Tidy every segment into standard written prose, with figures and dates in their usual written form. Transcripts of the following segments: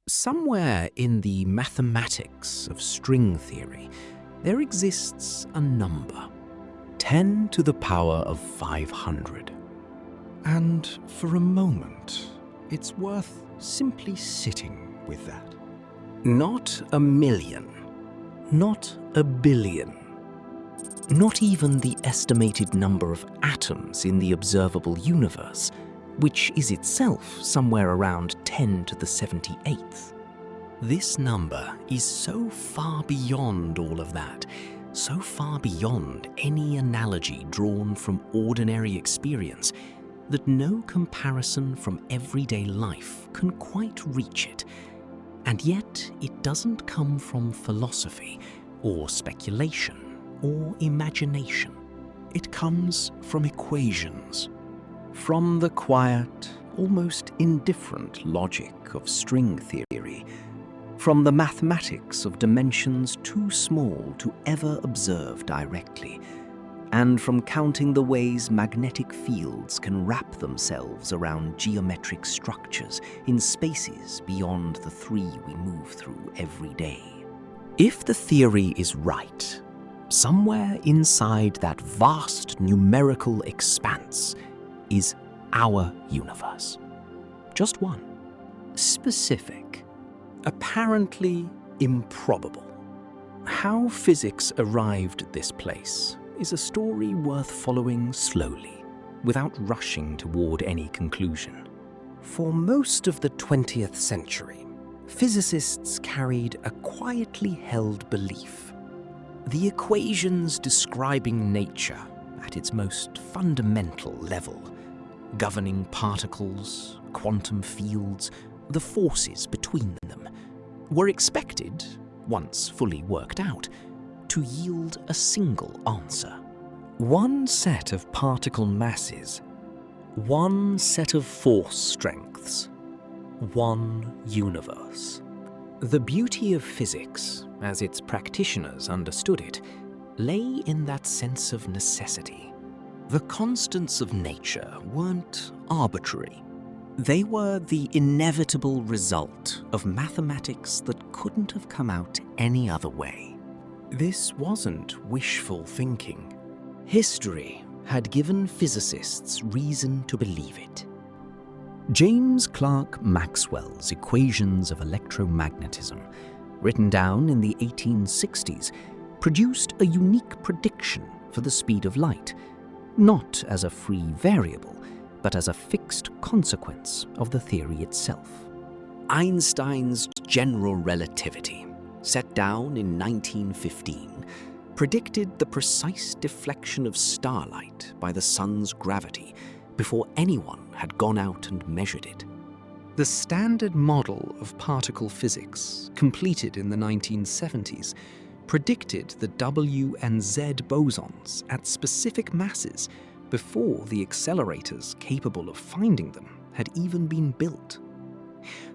Somewhere in the mathematics of string theory, there exists a number, 10 to the power of 500. And for a moment, it's worth simply sitting with that. Not a million, not a billion, not even the estimated number of atoms in the observable universe, which is itself somewhere around 10 to the 78th. This number is so far beyond all of that, so far beyond any analogy drawn from ordinary experience, that no comparison from everyday life can quite reach it. And yet it doesn't come from philosophy, or speculation, or imagination. It comes from equations. From the quiet, almost indifferent logic of string theory, from the mathematics of dimensions too small to ever observe directly, and from counting the ways magnetic fields can wrap themselves around geometric structures in spaces beyond the three we move through every day. If the theory is right, somewhere inside that vast numerical expanse is our universe. Just one. Specific. Apparently improbable. How physics arrived at this place is a story worth following slowly, without rushing toward any conclusion. For most of the 20th century, physicists carried a quietly held belief. The equations describing nature at its most fundamental level, governing particles, quantum fields, the forces between them, were expected, once fully worked out, to yield a single answer. One set of particle masses, one set of force strengths, one universe. The beauty of physics, as its practitioners understood it, lay in that sense of necessity. The constants of nature weren't arbitrary. They were the inevitable result of mathematics that couldn't have come out any other way. This wasn't wishful thinking. History had given physicists reason to believe it. James Clerk Maxwell's equations of electromagnetism, written down in the 1860s, produced a unique prediction for the speed of light, not as a free variable, but as a fixed consequence of the theory itself. Einstein's general relativity, set down in 1915, predicted the precise deflection of starlight by the sun's gravity before anyone had gone out and measured it. The standard model of particle physics, completed in the 1970s, predicted the W and Z bosons at specific masses before the accelerators capable of finding them had even been built.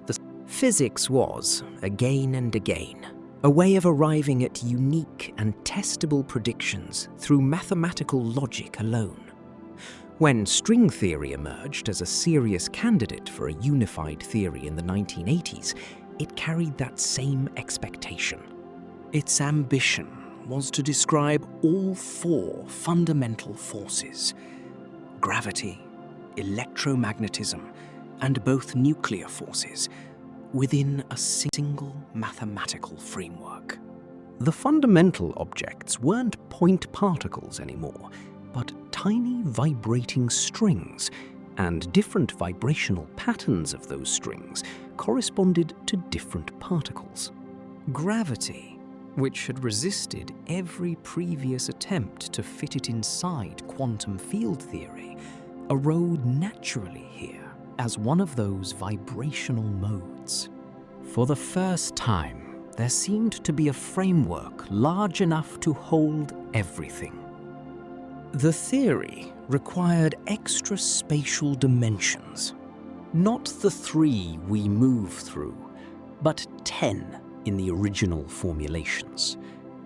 The physics was, again and again, a way of arriving at unique and testable predictions through mathematical logic alone. When string theory emerged as a serious candidate for a unified theory in the 1980s, it carried that same expectation. Its ambition was to describe all four fundamental forces: gravity, electromagnetism, and both nuclear forces, within a single mathematical framework. The fundamental objects weren't point particles anymore, but tiny vibrating strings, and different vibrational patterns of those strings corresponded to different particles. Gravity, which had resisted every previous attempt to fit it inside quantum field theory, arose naturally here as one of those vibrational modes. For the first time, there seemed to be a framework large enough to hold everything. The theory required extra spatial dimensions, not the 3 we move through, but 10 in the original formulations,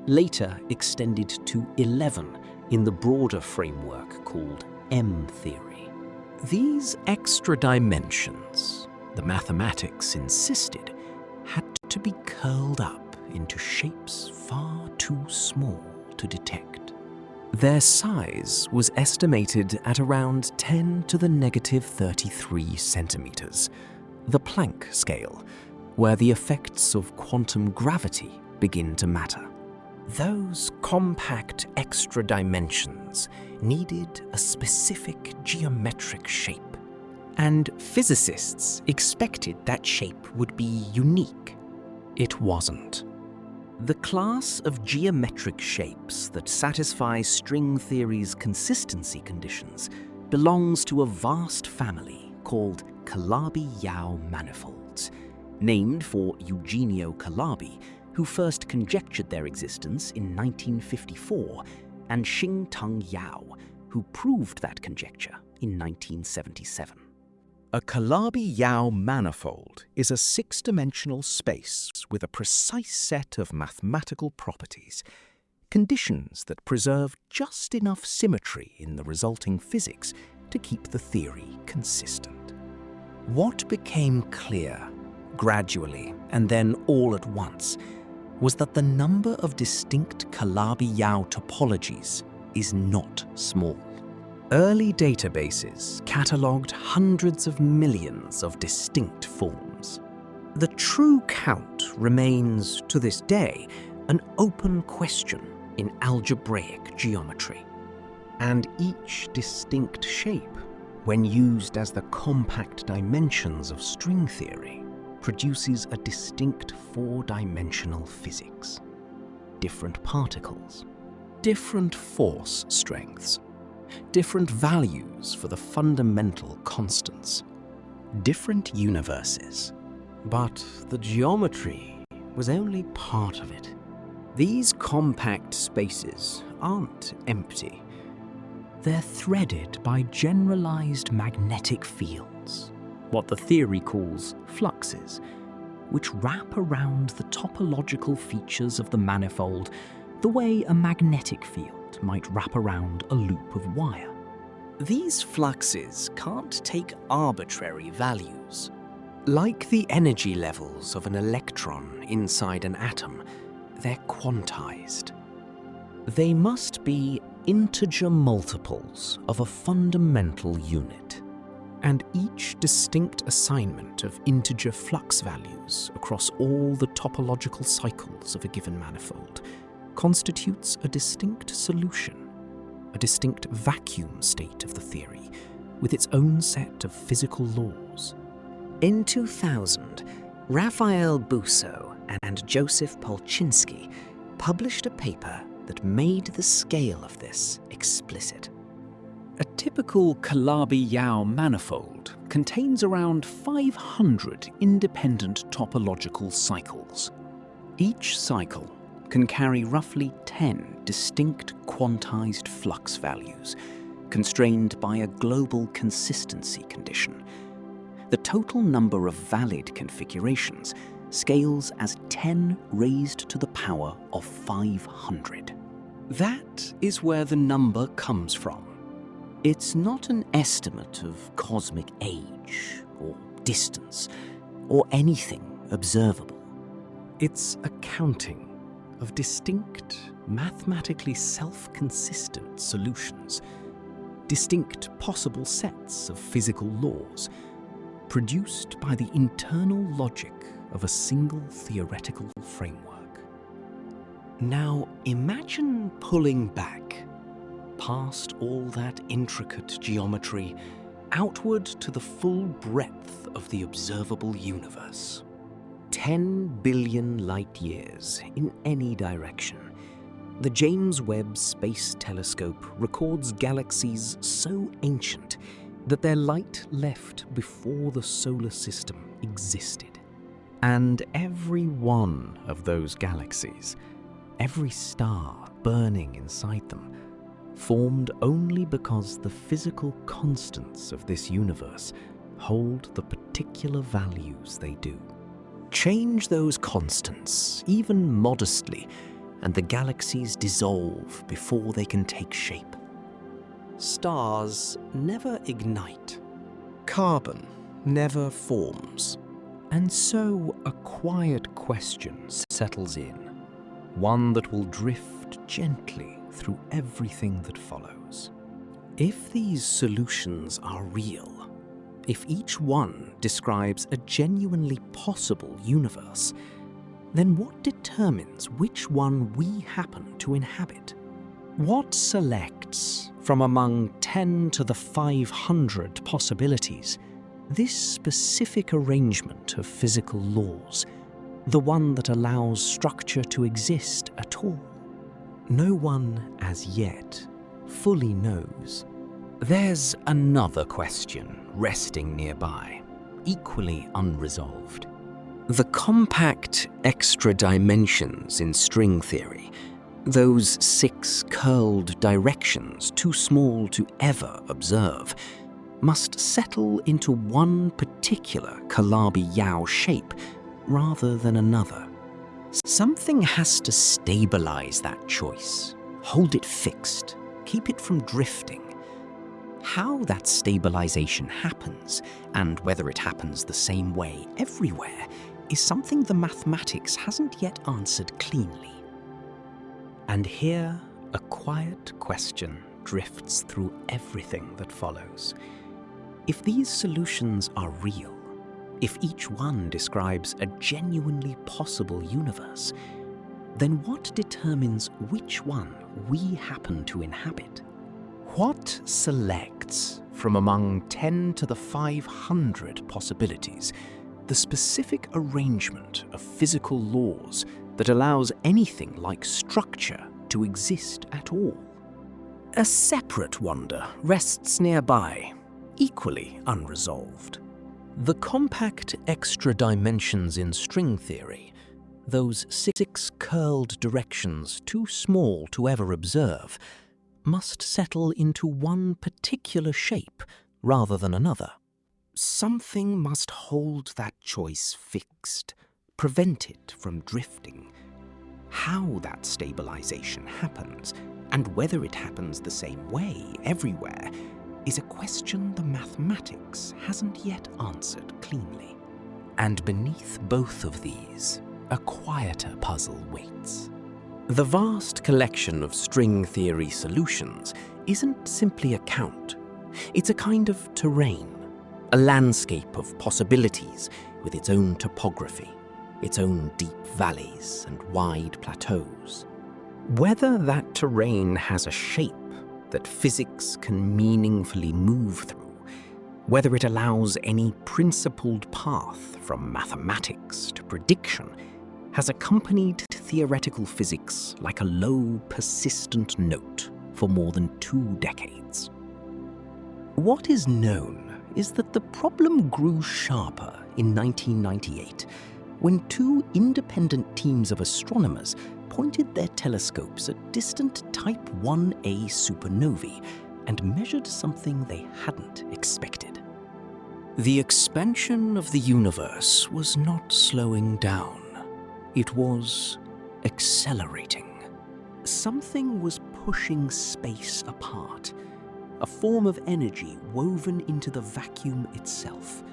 later extended to 11 in the broader framework called M-theory. These extra dimensions, the mathematics insisted, to be curled up into shapes far too small to detect. Their size was estimated at around 10 to the negative 33 centimeters, the Planck scale, where the effects of quantum gravity begin to matter. Those compact extra dimensions needed a specific geometric shape, and physicists expected that shape would be unique. It wasn't. The class of geometric shapes that satisfy string theory's consistency conditions belongs to a vast family called Calabi-Yau manifolds, named for Eugenio Calabi, who first conjectured their existence in 1954, and Xing-Tung Yau, who proved that conjecture in 1977. A Calabi-Yau manifold is a six-dimensional space with a precise set of mathematical properties, conditions that preserve just enough symmetry in the resulting physics to keep the theory consistent. What became clear, gradually and then all at once, was that the number of distinct Calabi-Yau topologies is not small. Early databases catalogued hundreds of millions of distinct forms. The true count remains, to this day, an open question in algebraic geometry. And each distinct shape, when used as the compact dimensions of string theory, produces a distinct four-dimensional physics. Different particles, different force strengths, different values for the fundamental constants, different universes. But the geometry was only part of it. These compact spaces aren't empty. They're threaded by generalized magnetic fields, what the theory calls fluxes, which wrap around the topological features of the manifold the way a magnetic field might wrap around a loop of wire. These fluxes can't take arbitrary values. Like the energy levels of an electron inside an atom, they're quantized. They must be integer multiples of a fundamental unit, and each distinct assignment of integer flux values across all the topological cycles of a given manifold constitutes a distinct solution, a distinct vacuum state of the theory, with its own set of physical laws. In 2000, Raphael Bousso and Joseph Polchinski published a paper that made the scale of this explicit. A typical Calabi-Yau manifold contains around 500 independent topological cycles. Each cycle can carry roughly 10 distinct quantized flux values, constrained by a global consistency condition. The total number of valid configurations scales as 10 raised to the power of 500. That is where the number comes from. It's not an estimate of cosmic age or distance or anything observable. It's a counting of distinct, mathematically self-consistent solutions, distinct possible sets of physical laws, produced by the internal logic of a single theoretical framework. Now imagine pulling back, past all that intricate geometry, outward to the full breadth of the observable universe. 10 billion light-years in any direction. The James Webb Space Telescope records galaxies so ancient that their light left before the solar system existed. And every one of those galaxies, every star burning inside them, formed only because the physical constants of this universe hold the particular values they do. Change those constants, even modestly, and the galaxies dissolve before they can take shape. Stars never ignite. Carbon never forms. And so a quiet question settles in, one that will drift gently through everything that follows. If these solutions are real, if each one describes a genuinely possible universe, then what determines which one we happen to inhabit? What selects, from among 10 to the 500 possibilities, this specific arrangement of physical laws, the one that allows structure to exist at all? No one, as yet, fully knows. There's another question resting nearby, equally unresolved. The compact extra dimensions in string theory, those 6 curled directions too small to ever observe, must settle into one particular Calabi-Yau shape rather than another. Something has to stabilize that choice, hold it fixed, keep it from drifting. How that stabilization happens, and whether it happens the same way everywhere, is something the mathematics hasn't yet answered cleanly. And here, a quiet question drifts through everything that follows. If these solutions are real, if each one describes a genuinely possible universe, then what determines which one we happen to inhabit? What selects, from among 10 to the 500 possibilities, the specific arrangement of physical laws that allows anything like structure to exist at all? A separate wonder rests nearby, equally unresolved. The compact extra dimensions in string theory, those 6 curled directions too small to ever observe, must settle into one particular shape rather than another. Something must hold that choice fixed, prevent it from drifting. How that stabilization happens, and whether it happens the same way everywhere, is a question the mathematics hasn't yet answered cleanly. And beneath both of these, a quieter puzzle waits. The vast collection of string theory solutions isn't simply a count. It's a kind of terrain, a landscape of possibilities with its own topography, its own deep valleys and wide plateaus. Whether that terrain has a shape that physics can meaningfully move through, whether it allows any principled path from mathematics to prediction, has accompanied theoretical physics like a low, persistent note for more than 2 decades. What is known is that the problem grew sharper in 1998 when 2 independent teams of astronomers pointed their telescopes at distant Type 1a supernovae and measured something they hadn't expected. The expansion of the universe was not slowing down. It was accelerating. Something was pushing space apart, a form of energy woven into the vacuum itself,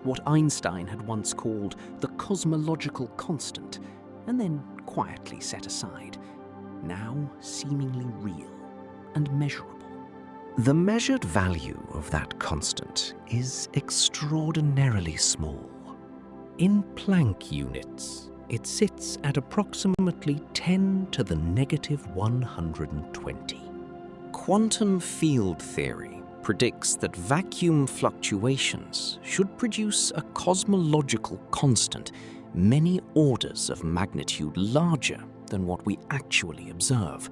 what Einstein had once called the cosmological constant, and then quietly set aside, now seemingly real and measurable. The measured value of that constant is extraordinarily small. In Planck units, it sits at approximately 10 to the negative 120. Quantum field theory predicts that vacuum fluctuations should produce a cosmological constant many orders of magnitude larger than what we actually observe.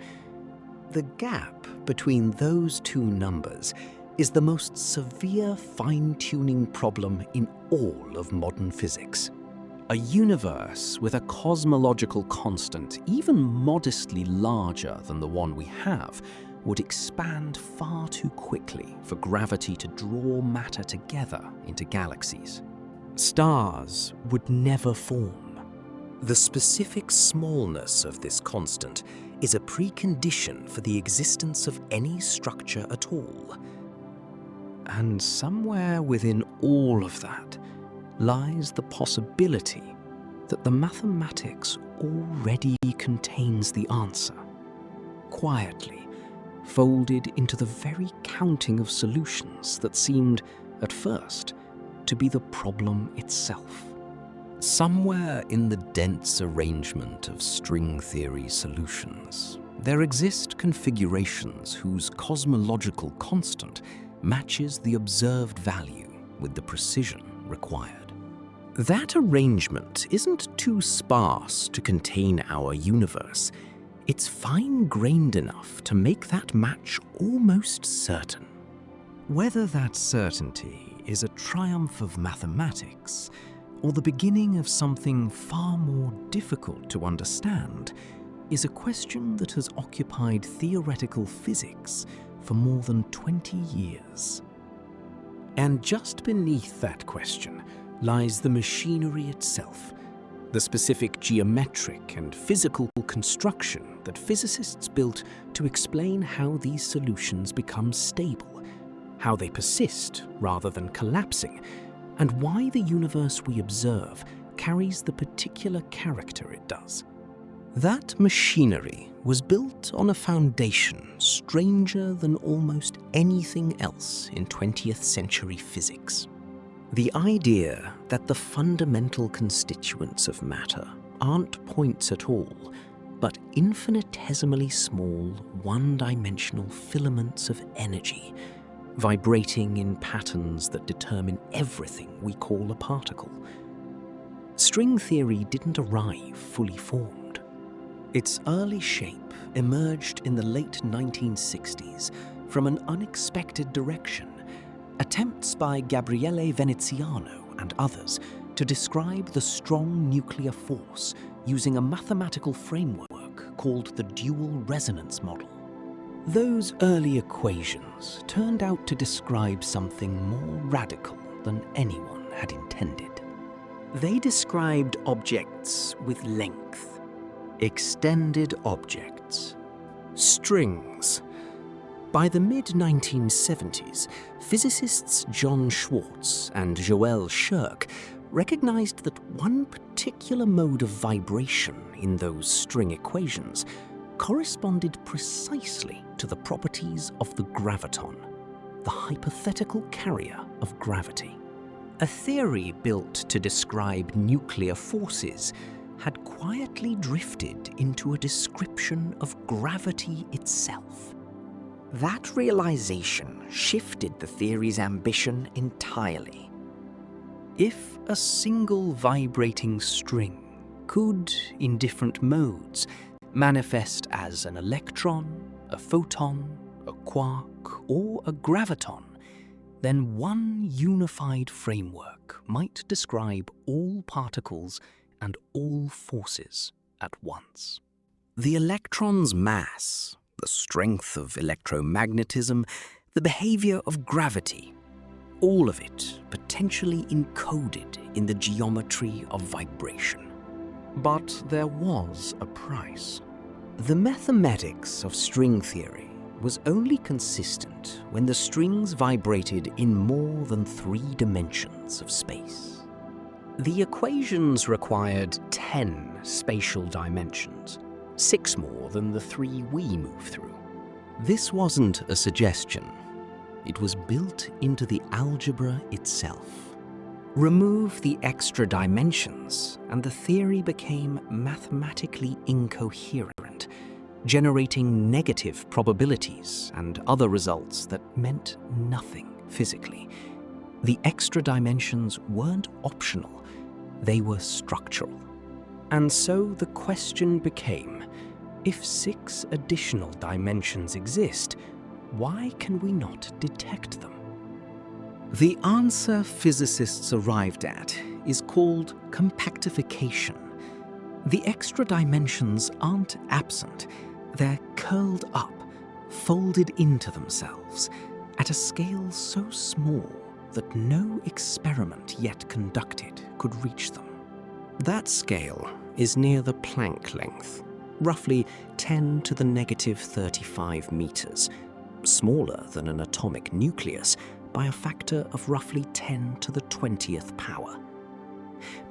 The gap between those 2 numbers is the most severe fine-tuning problem in all of modern physics. A universe with a cosmological constant even modestly larger than the one we have would expand far too quickly for gravity to draw matter together into galaxies. Stars would never form. The specific smallness of this constant is a precondition for the existence of any structure at all. And somewhere within all of that lies the possibility that the mathematics already contains the answer, quietly folded into the very counting of solutions that seemed, at first, to be the problem itself. Somewhere in the dense arrangement of string theory solutions, there exist configurations whose cosmological constant matches the observed value with the precision required. That arrangement isn't too sparse to contain our universe. It's fine-grained enough to make that match almost certain. Whether that certainty is a triumph of mathematics or the beginning of something far more difficult to understand is a question that has occupied theoretical physics for more than 20 years. And just beneath that question lies the machinery itself, the specific geometric and physical construction that physicists built to explain how these solutions become stable, how they persist rather than collapsing, and why the universe we observe carries the particular character it does. That machinery was built on a foundation stranger than almost anything else in 20th century physics. The idea that the fundamental constituents of matter aren't points at all, but infinitesimally small, one-dimensional filaments of energy, vibrating in patterns that determine everything we call a particle. String theory didn't arrive fully formed. Its early shape emerged in the late 1960s from an unexpected direction. Attempts by Gabriele Veneziano and others to describe the strong nuclear force using a mathematical framework called the dual resonance model. Those early equations turned out to describe something more radical than anyone had intended. They described objects with length, extended objects, strings. By the mid-1970s, physicists John Schwartz and Joel Shirk recognized that one particular mode of vibration in those string equations corresponded precisely to the properties of the graviton, the hypothetical carrier of gravity. A theory built to describe nuclear forces had quietly drifted into a description of gravity itself. That realization shifted the theory's ambition entirely. If a single vibrating string could, in different modes, manifest as an electron, a photon, a quark, or a graviton, then one unified framework might describe all particles and all forces at once. The electron's mass, the strength of electromagnetism, the behavior of gravity, all of it potentially encoded in the geometry of vibration. But there was a price. The mathematics of string theory was only consistent when the strings vibrated in more than 3 dimensions of space. The equations required 10 spatial dimensions, 6 more than the 3 we move through. This wasn't a suggestion. It was built into the algebra itself. Remove the extra dimensions, and the theory became mathematically incoherent, generating negative probabilities and other results that meant nothing physically. The extra dimensions weren't optional, they were structural. And so the question became, if 6 additional dimensions exist, why can we not detect them? The answer physicists arrived at is called compactification. The extra dimensions aren't absent, they're curled up, folded into themselves, at a scale so small that no experiment yet conducted could reach them. That scale is near the Planck length, roughly 10 to the negative 35 meters, smaller than an atomic nucleus by a factor of roughly 10 to the 20th power.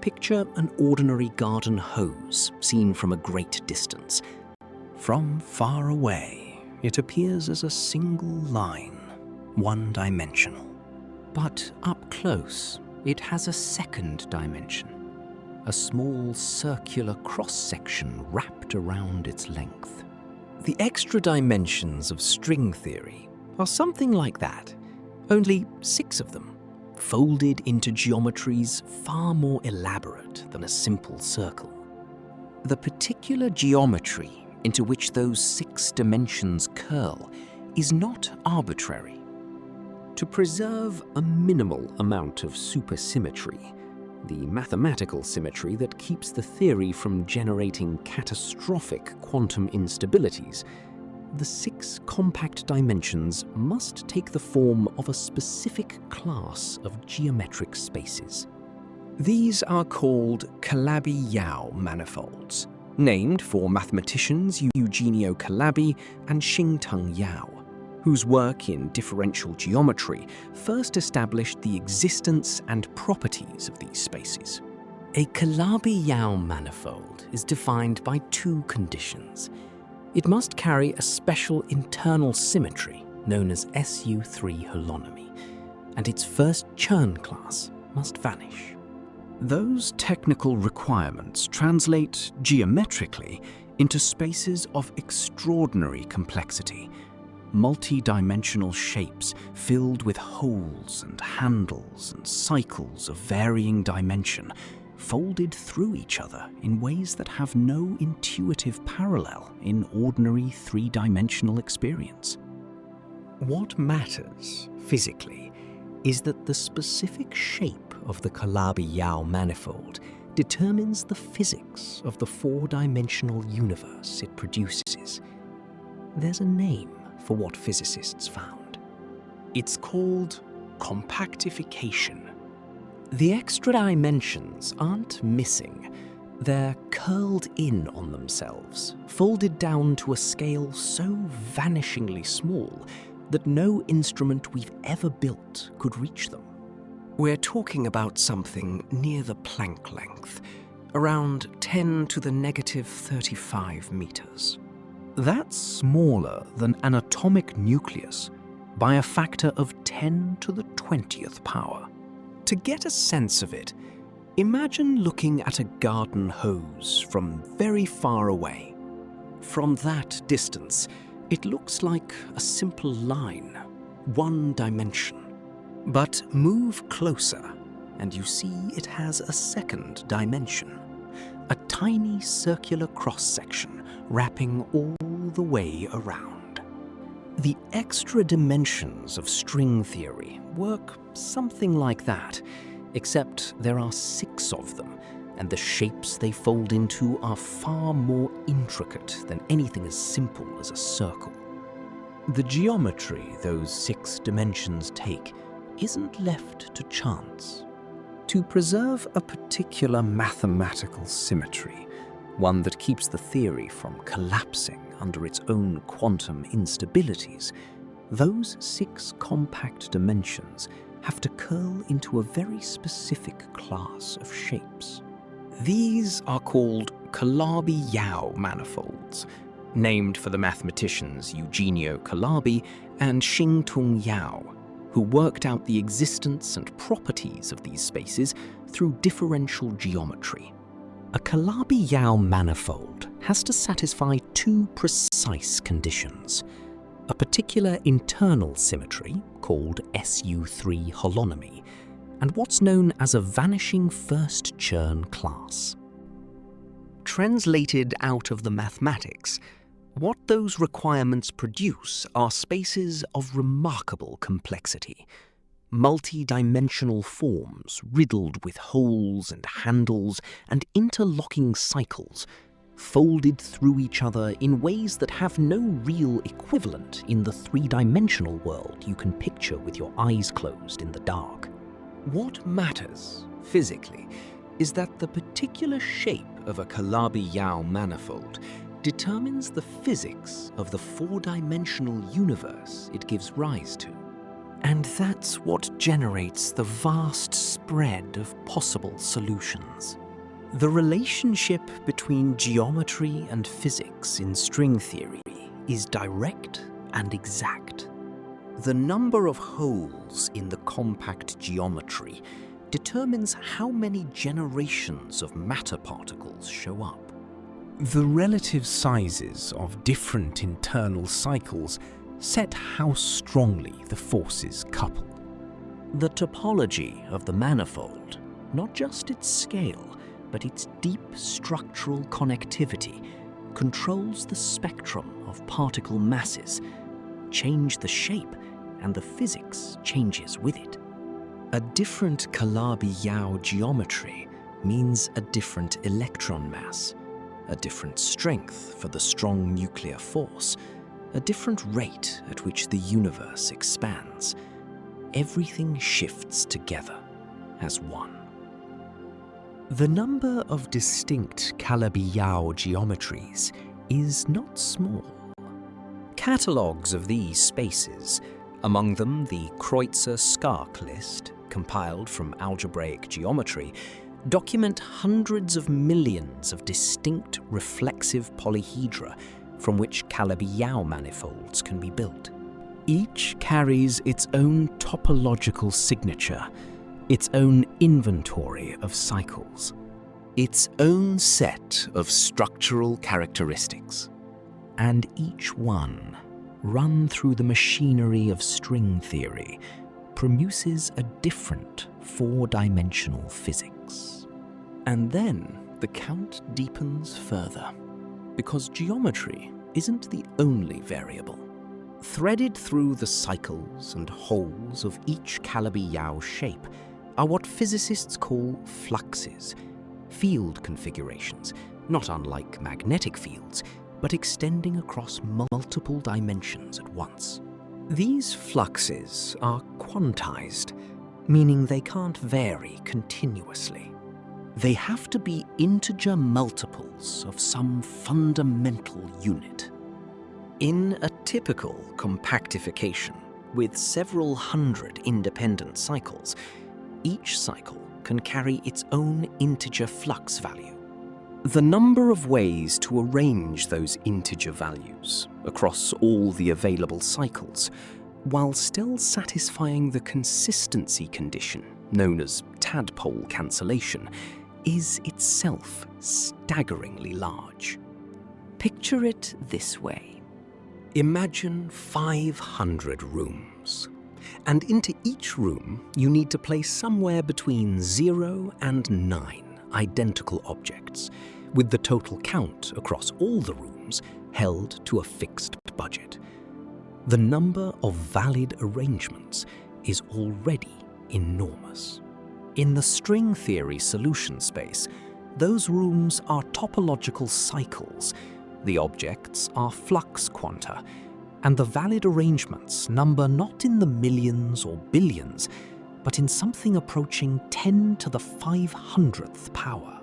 Picture an ordinary garden hose seen from a great distance. From far away, it appears as a single line, one-dimensional. But up close, it has a second dimension, a small circular cross-section wrapped around its length. The extra dimensions of string theory are something like that, only 6 of them, folded into geometries far more elaborate than a simple circle. The particular geometry into which those 6 dimensions curl is not arbitrary. To preserve a minimal amount of supersymmetry, the mathematical symmetry that keeps the theory from generating catastrophic quantum instabilities, the 6 compact dimensions must take the form of a specific class of geometric spaces. These are called Calabi-Yau manifolds, named for mathematicians Eugenio Calabi and Xingtung Yau, whose work in differential geometry first established the existence and properties of these spaces. A Calabi-Yau manifold is defined by 2 conditions. It must carry a special internal symmetry known as SU3 holonomy, and its first Chern class must vanish. Those technical requirements translate geometrically into spaces of extraordinary complexity, multi-dimensional shapes filled with holes and handles and cycles of varying dimension, folded through each other in ways that have no intuitive parallel in ordinary 3-dimensional experience. What matters, physically, is that the specific shape of the Calabi-Yau manifold determines the physics of the 4-dimensional universe it produces. There's a name for what physicists found. It's called compactification. The extra dimensions aren't missing. They're curled in on themselves, folded down to a scale so vanishingly small that no instrument we've ever built could reach them. We're talking about something near the Planck length, around 10 to the negative 35 meters. That's smaller than an atomic nucleus by a factor of 10 to the 20th power. To get a sense of it, imagine looking at a garden hose from very far away. From that distance, it looks like a simple line, one dimension. But move closer, and you see it has a second dimension, a tiny circular cross-section wrapping all the way around. The extra dimensions of string theory work something like that, except there are 6 of them, and the shapes they fold into are far more intricate than anything as simple as a circle. The geometry those 6 dimensions take isn't left to chance. To preserve a particular mathematical symmetry, one that keeps the theory from collapsing under its own quantum instabilities, those 6 compact dimensions have to curl into a very specific class of shapes. These are called Calabi-Yau manifolds, named for the mathematicians Eugenio Calabi and Xingtung Yau, who worked out the existence and properties of these spaces through differential geometry. A Calabi-Yau manifold has to satisfy 2 precise conditions: a particular internal symmetry, called SU3 holonomy, and what's known as a vanishing first Chern class. Translated out of the mathematics, what those requirements produce are spaces of remarkable complexity, multi-dimensional forms riddled with holes and handles and interlocking cycles, folded through each other in ways that have no real equivalent in the 3-dimensional world you can picture with your eyes closed in the dark. What matters, physically, is that the particular shape of a Calabi-Yau manifold determines the physics of the 4-dimensional universe it gives rise to. And that's what generates the vast spread of possible solutions. The relationship between geometry and physics in string theory is direct and exact. The number of holes in the compact geometry determines how many generations of matter particles show up. The relative sizes of different internal cycles set how strongly the forces couple. The topology of the manifold, not just its scale, but its deep structural connectivity, controls the spectrum of particle masses, change the shape, and the physics changes with it. A different Calabi-Yau geometry means a different electron mass, a different strength for the strong nuclear force, a different rate at which the universe expands. Everything shifts together as one. The number of distinct Calabi-Yau geometries is not small. Catalogues of these spaces, among them the Kreutzer-Skark list, compiled from algebraic geometry, document hundreds of millions of distinct reflexive polyhedra from which Calabi-Yau manifolds can be built. Each carries its own topological signature, its own inventory of cycles, its own set of structural characteristics, and each one, run through the machinery of string theory, produces a different four-dimensional physics. And then the count deepens further, because geometry isn't the only variable. Threaded through the cycles and holes of each Calabi-Yau shape are what physicists call fluxes, field configurations, not unlike magnetic fields, but extending across multiple dimensions at once. These fluxes are quantized, meaning they can't vary continuously. They have to be integer multiples of some fundamental unit. In a typical compactification, with several hundred independent cycles, each cycle can carry its own integer flux value. The number of ways to arrange those integer values across all the available cycles, while still satisfying the consistency condition known as tadpole cancellation, is itself staggeringly large. Picture it this way. Imagine 500 rooms, and into each room you need to place somewhere between 0 and 9 identical objects, with the total count across all the rooms held to a fixed budget. The number of valid arrangements is already enormous. In the string theory solution space, those rooms are topological cycles, the objects are flux quanta, and the valid arrangements number not in the millions or billions, but in something approaching 10 to the 500th power.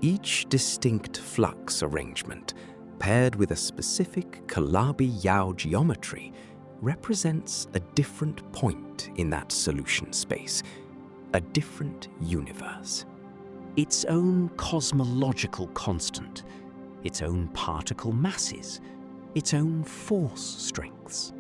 Each distinct flux arrangement, paired with a specific Calabi-Yau geometry, represents a different point in that solution space, a different universe. Its own cosmological constant, its own particle masses, its own force strengths.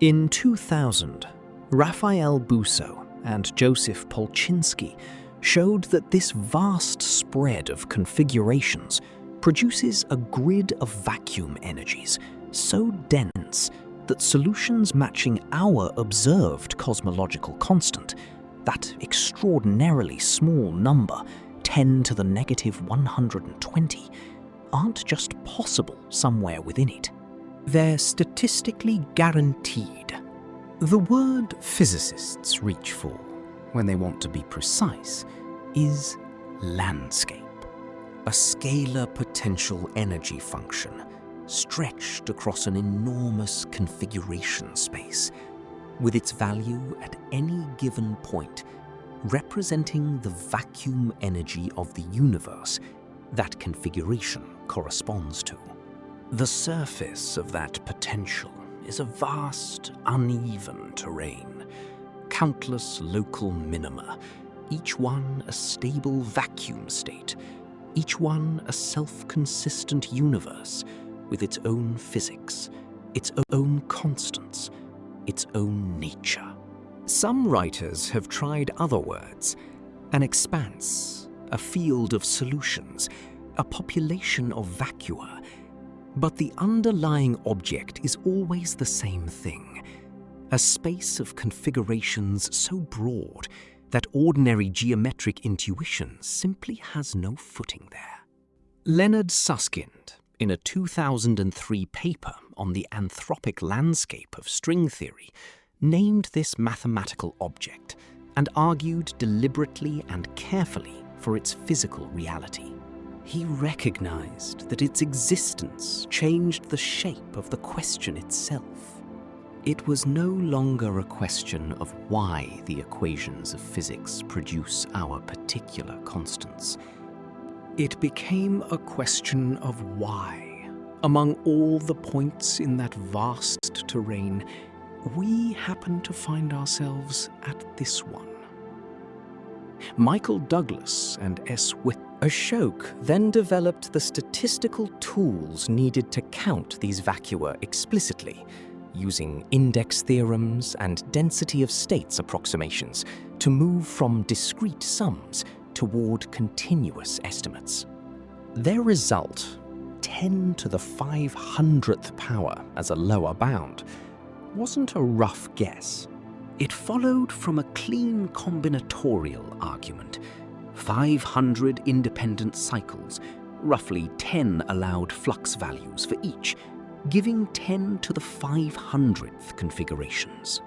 In 2000, Raphael Bousso and Joseph Polchinski showed that this vast spread of configurations produces a grid of vacuum energies so dense that solutions matching our observed cosmological constant, that extraordinarily small number, 10 to the negative 120, aren't just possible somewhere within it. They're statistically guaranteed. The word physicists reach for, when they want to be precise, is landscape. A scalar potential energy function stretched across an enormous configuration space, with its value at any given point representing the vacuum energy of the universe that configuration corresponds to. The surface of that potential is a vast, uneven terrain, countless local minima, each one a stable vacuum state, each one a self-consistent universe with its own physics, its own constants, its own nature. Some writers have tried other words: an expanse, a field of solutions, a population of vacua. But the underlying object is always the same thing: a space of configurations so broad that ordinary geometric intuition simply has no footing there. Leonard Susskind, in a 2003 paper on the anthropic landscape of string theory, named this mathematical object and argued deliberately and carefully for its physical reality. He recognized that its existence changed the shape of the question itself. It was no longer a question of why the equations of physics produce our particular constants. It became a question of why, among all the points in that vast terrain, we happen to find ourselves at this one. Michael Douglas and S. Ashok then developed the statistical tools needed to count these vacua explicitly, using index theorems and density of states approximations to move from discrete sums toward continuous estimates. Their result, 10 to the 500th power as a lower bound, wasn't a rough guess. It followed from a clean combinatorial argument: 500 independent cycles, roughly 10 allowed flux values for each, giving 10 to the 500th configurations.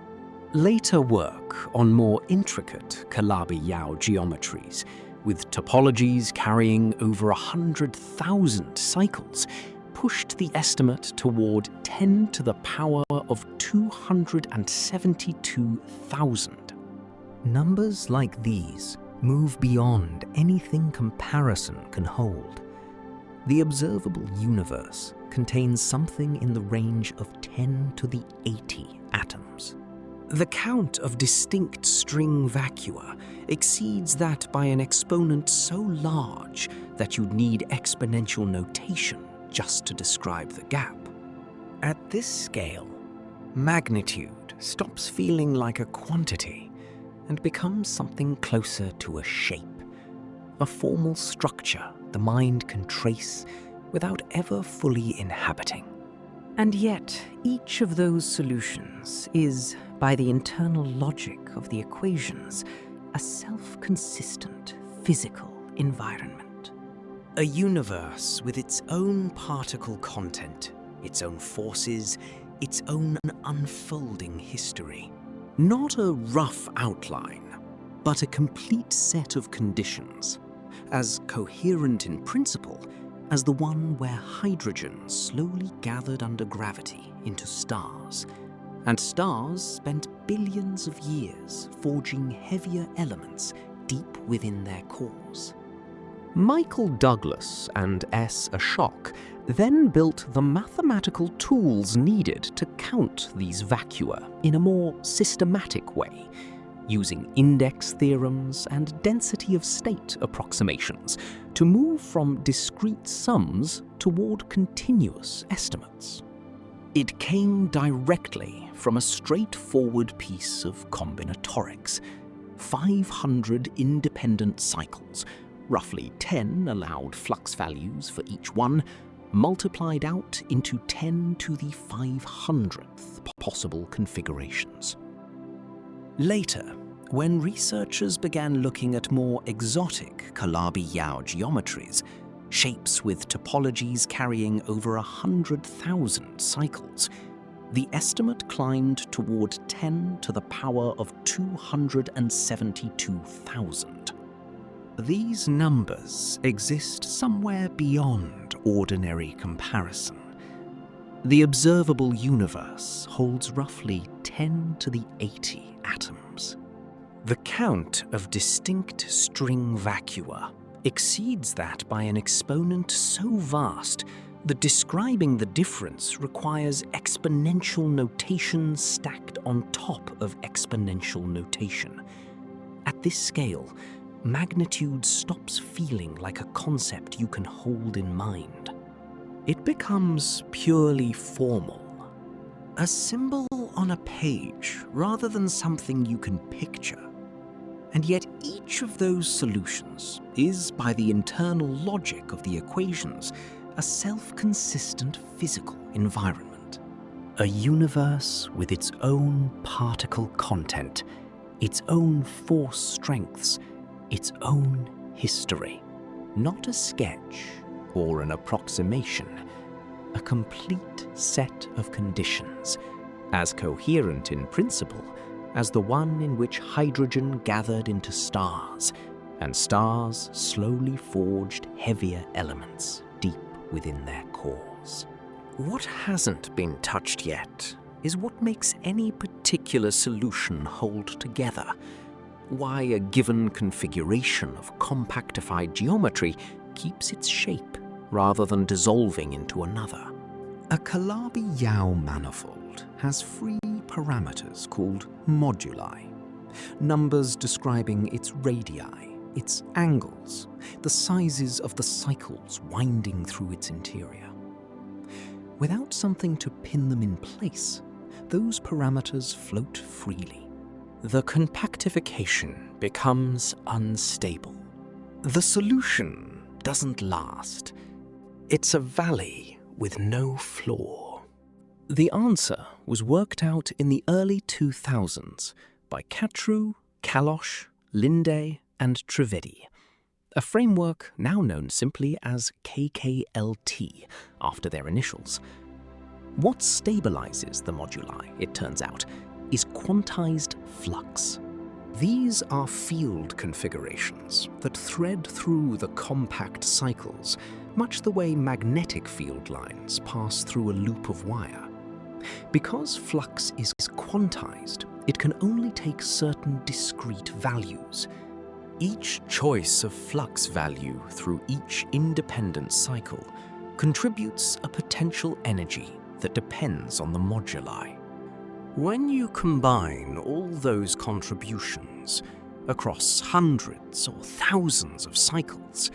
Later work on more intricate Calabi-Yau geometries, with topologies carrying over 100,000 cycles, pushed the estimate toward 10 to the power of 272,000. Numbers like these move beyond anything comparison can hold. The observable universe contains something in the range of 10 to the 80 atoms. The count of distinct string vacua exceeds that by an exponent so large that you'd need exponential notation just to describe the gap. At this scale, magnitude stops feeling like a quantity and becomes something closer to a shape, a formal structure the mind can trace without ever fully inhabiting. And yet, each of those solutions is, by the internal logic of the equations, a self-consistent physical environment. A universe with its own particle content, its own forces, its own unfolding history. Not a rough outline, but a complete set of conditions, as coherent in principle as the one where hydrogen slowly gathered under gravity into stars, and stars spent billions of years forging heavier elements deep within their cores. Michael Douglas and S. Ashok then built the mathematical tools needed to count these vacua in a more systematic way, using index theorems and density of state approximations to move from discrete sums toward continuous estimates. It came directly from a straightforward piece of combinatorics: 500 independent cycles, roughly 10 allowed flux values for each one, multiplied out into 10 to the 500th possible configurations. Later, when researchers began looking at more exotic Calabi-Yau geometries, shapes with topologies carrying over 100,000 cycles, the estimate climbed toward 10 to the power of 272,000. These numbers exist somewhere beyond ordinary comparison. The observable universe holds roughly 10 to the 80 atoms. The count of distinct string vacua exceeds that by an exponent so vast The describing the difference requires exponential notation stacked on top of exponential notation. At this scale, magnitude stops feeling like a concept you can hold in mind. It becomes purely formal, a symbol on a page rather than something you can picture. And yet each of those solutions is, by the internal logic of the equations, a self-consistent physical environment. A universe with its own particle content, its own force strengths, its own history. Not a sketch or an approximation, a complete set of conditions, as coherent in principle as the one in which hydrogen gathered into stars, and stars slowly forged heavier elements deep within their cores. What hasn't been touched yet is what makes any particular solution hold together, why a given configuration of compactified geometry keeps its shape rather than dissolving into another. A Calabi-Yau manifold has free parameters called moduli, numbers describing its radii, its angles, the sizes of the cycles winding through its interior. Without something to pin them in place, those parameters float freely. The compactification becomes unstable. The solution doesn't last. It's a valley with no floor. The answer was worked out in the early 2000s by Cattru, Kalosh, Linde, and Trivedi, a framework now known simply as KKLT after their initials. What stabilizes the moduli, it turns out, is quantized flux. These are field configurations that thread through the compact cycles, much the way magnetic field lines pass through a loop of wire. Because flux is quantized, it can only take certain discrete values. Each choice of flux value through each independent cycle contributes a potential energy that depends on the moduli. When you combine all those contributions across hundreds or thousands of cycles,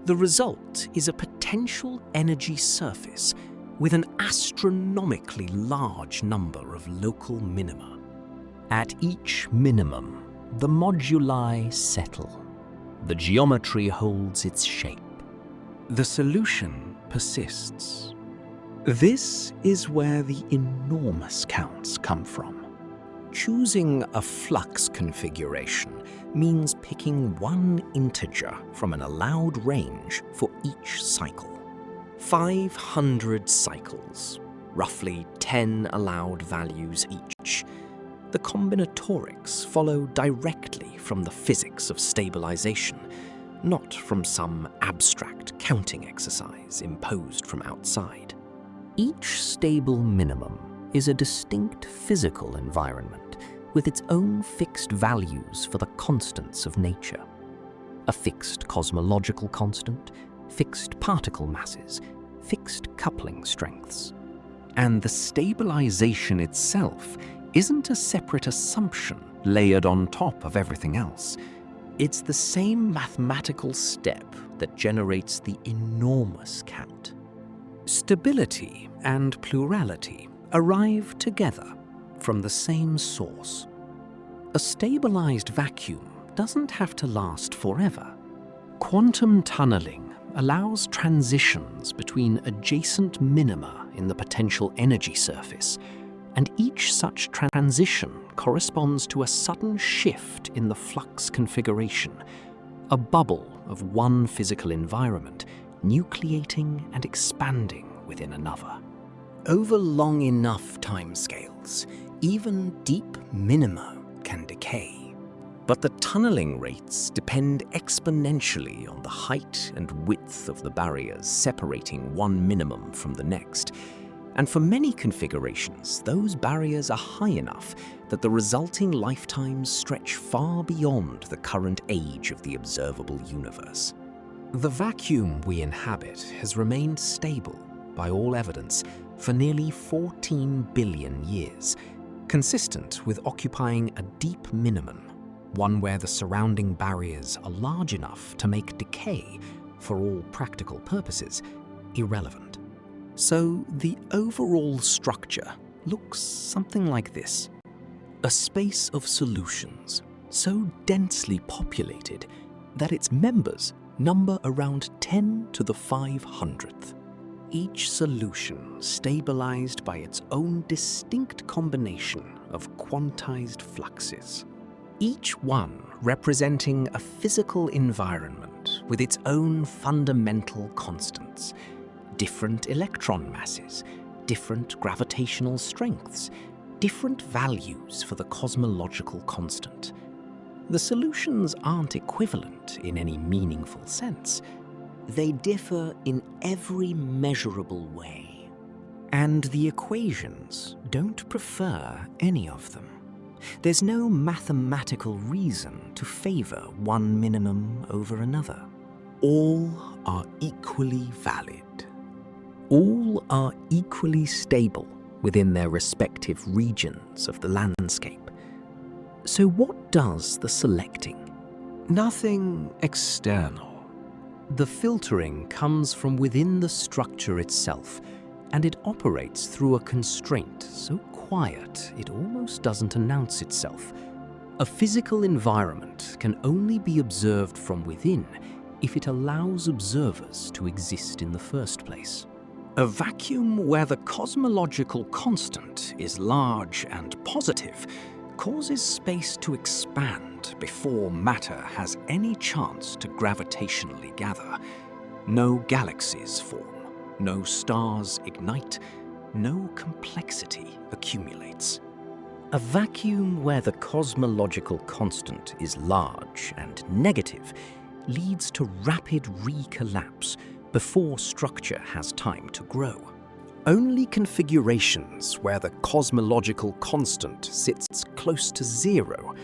the result is a potential energy surface with an astronomically large number of local minima. At each minimum, the moduli settle. The geometry holds its shape. The solution persists. This is where the enormous counts come from. Choosing a flux configuration means picking one integer from an allowed range for each cycle. 500 cycles, roughly 10 allowed values each. The combinatorics follow directly from the physics of stabilization, not from some abstract counting exercise imposed from outside. Each stable minimum is a distinct physical environment with its own fixed values for the constants of nature. A fixed cosmological constant, fixed particle masses, fixed coupling strengths. And the stabilization itself isn't a separate assumption layered on top of everything else. It's the same mathematical step that generates the enormous count. Stability and plurality arrive together from the same source. A stabilized vacuum doesn't have to last forever. Quantum tunneling allows transitions between adjacent minima in the potential energy surface, and each such transition corresponds to a sudden shift in the flux configuration, a bubble of one physical environment nucleating and expanding within another. Over long enough timescales, even deep minima can decay. But the tunneling rates depend exponentially on the height and width of the barriers separating one minimum from the next. And for many configurations, those barriers are high enough that the resulting lifetimes stretch far beyond the current age of the observable universe. The vacuum we inhabit has remained stable by all evidence, for nearly 14 billion years, consistent with occupying a deep minimum, one where the surrounding barriers are large enough to make decay, for all practical purposes, irrelevant. So the overall structure looks something like this. A space of solutions so densely populated that its members number around 10 to the 500th. Each solution stabilized by its own distinct combination of quantized fluxes. Each one representing a physical environment with its own fundamental constants, different electron masses, different gravitational strengths, different values for the cosmological constant. The solutions aren't equivalent in any meaningful sense. They differ in every measurable way. And the equations don't prefer any of them. There's no mathematical reason to favor one minimum over another. All are equally valid. All are equally stable within their respective regions of the landscape. So what does the selecting? Nothing external. The filtering comes from within the structure itself, and it operates through a constraint so quiet it almost doesn't announce itself. A physical environment can only be observed from within if it allows observers to exist in the first place. A vacuum where the cosmological constant is large and positive causes space to expand before matter has any chance to gravitationally gather. No galaxies form, no stars ignite, no complexity accumulates. A vacuum where the cosmological constant is large and negative leads to rapid recollapse before structure has time to grow. Only configurations where the cosmological constant sits close to zero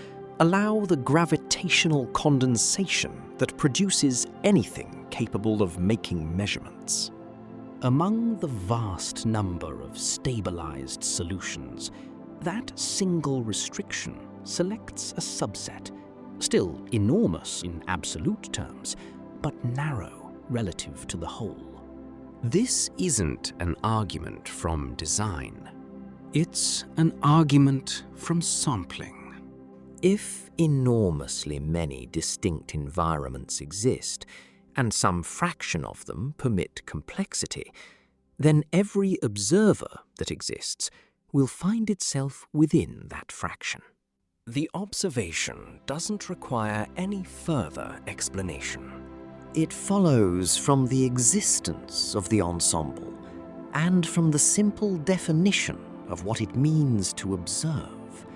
allow the gravitational condensation that produces anything capable of making measurements. Among the vast number of stabilized solutions, that single restriction selects a subset, still enormous in absolute terms, but narrow relative to the whole. This isn't an argument from design. It's an argument from sampling. If enormously many distinct environments exist, and some fraction of them permit complexity, then every observer that exists will find itself within that fraction. The observation doesn't require any further explanation. It follows from the existence of the ensemble and from the simple definition of what it means to observe.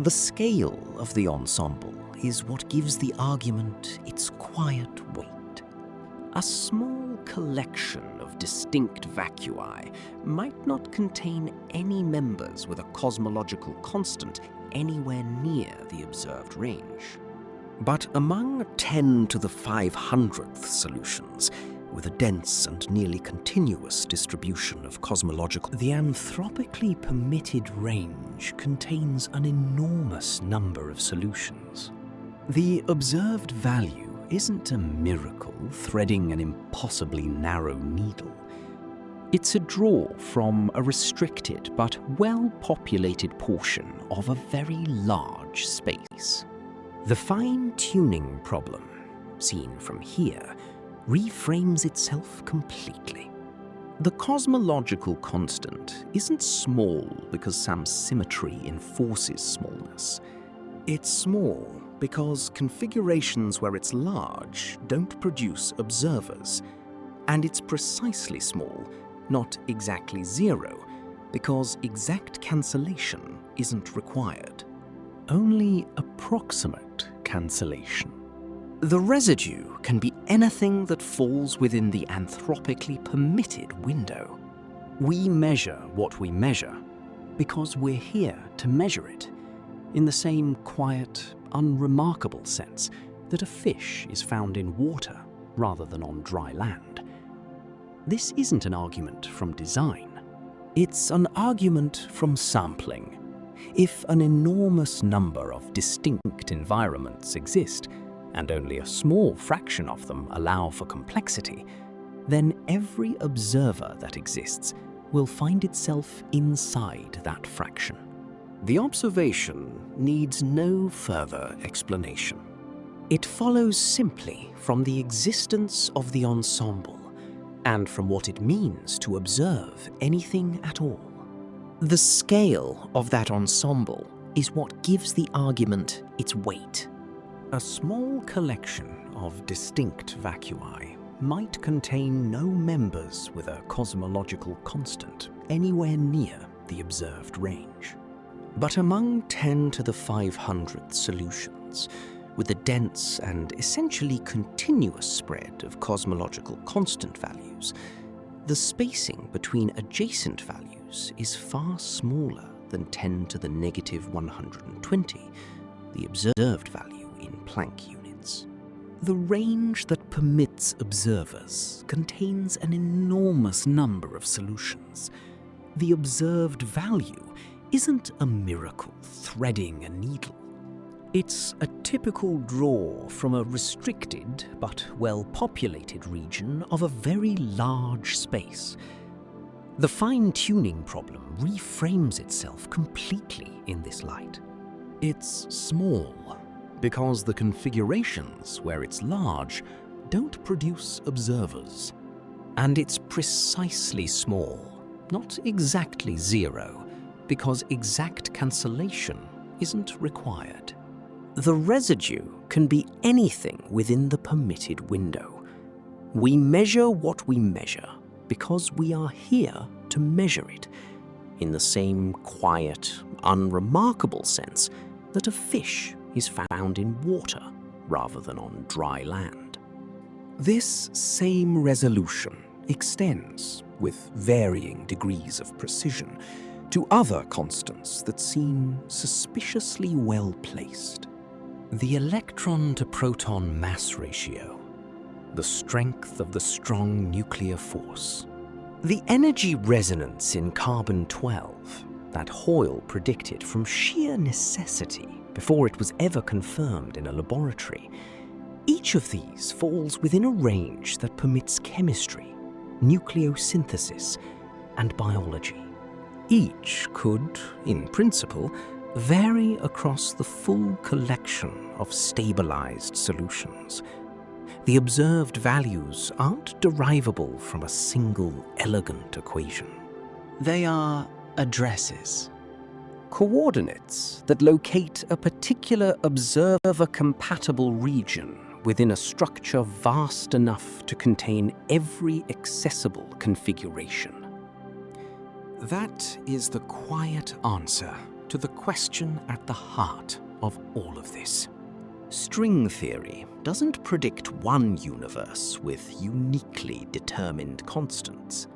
The scale of the ensemble is what gives the argument its quiet weight. A small collection of distinct vacui might not contain any members with a cosmological constant anywhere near the observed range. But among 10 to the 500th solutions, with a dense and nearly continuous distribution of cosmological, the anthropically permitted range contains an enormous number of solutions. The observed value isn't a miracle threading an impossibly narrow needle. It's a draw from a restricted but well-populated portion of a very large space. The fine-tuning problem, seen from here, reframes itself completely. The cosmological constant isn't small because some symmetry enforces smallness. It's small because configurations where it's large don't produce observers, and it's precisely small, not exactly zero, because exact cancellation isn't required. Only approximate cancellation. The residue can be anything that falls within the anthropically permitted window. We measure what we measure because we're here to measure it, in the same quiet, unremarkable sense that a fish is found in water rather than on dry land. This isn't an argument from design. It's an argument from sampling. If an enormous number of distinct environments exist, and only a small fraction of them allow for complexity, then every observer that exists will find itself inside that fraction. The observation needs no further explanation. It follows simply from the existence of the ensemble and from what it means to observe anything at all. The scale of that ensemble is what gives the argument its weight. A small collection of distinct vacui might contain no members with a cosmological constant anywhere near the observed range. But among 10 to the 500th solutions, with a dense and essentially continuous spread of cosmological constant values, the spacing between adjacent values is far smaller than 10 to the negative 120, the observed value in Planck units. The range that permits observers contains an enormous number of solutions. The observed value isn't a miracle threading a needle. It's a typical draw from a restricted but well-populated region of a very large space. The fine-tuning problem reframes itself completely in this light. It's small because the configurations where it's large don't produce observers. And it's precisely small, not exactly zero, because exact cancellation isn't required. The residue can be anything within the permitted window. We measure what we measure because we are here to measure it, in the same quiet, unremarkable sense that a fish is found in water rather than on dry land. This same resolution extends, with varying degrees of precision, to other constants that seem suspiciously well placed. The electron-to-proton mass ratio, the strength of the strong nuclear force, the energy resonance in carbon-12 that Hoyle predicted from sheer necessity before it was ever confirmed in a laboratory. Each of these falls within a range that permits chemistry, nucleosynthesis, and biology. Each could, in principle, vary across the full collection of stabilized solutions. The observed values aren't derivable from a single elegant equation. They are addresses, coordinates that locate a particular observer-compatible region within a structure vast enough to contain every accessible configuration. That is the quiet answer to the question at the heart of all of this. String theory doesn't predict one universe with uniquely determined constants.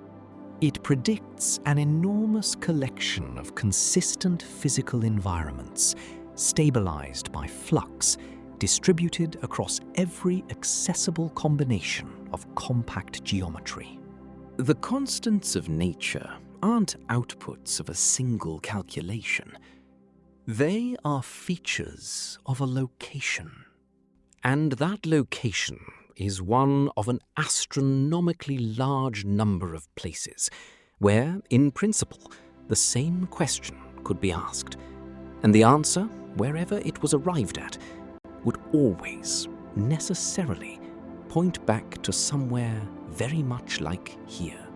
It predicts an enormous collection of consistent physical environments, stabilized by flux, distributed across every accessible combination of compact geometry. The constants of nature aren't outputs of a single calculation. They are features of a location. And that location is one of an astronomically large number of places where, in principle, the same question could be asked, and the answer, wherever it was arrived at, would always, necessarily, point back to somewhere very much like here.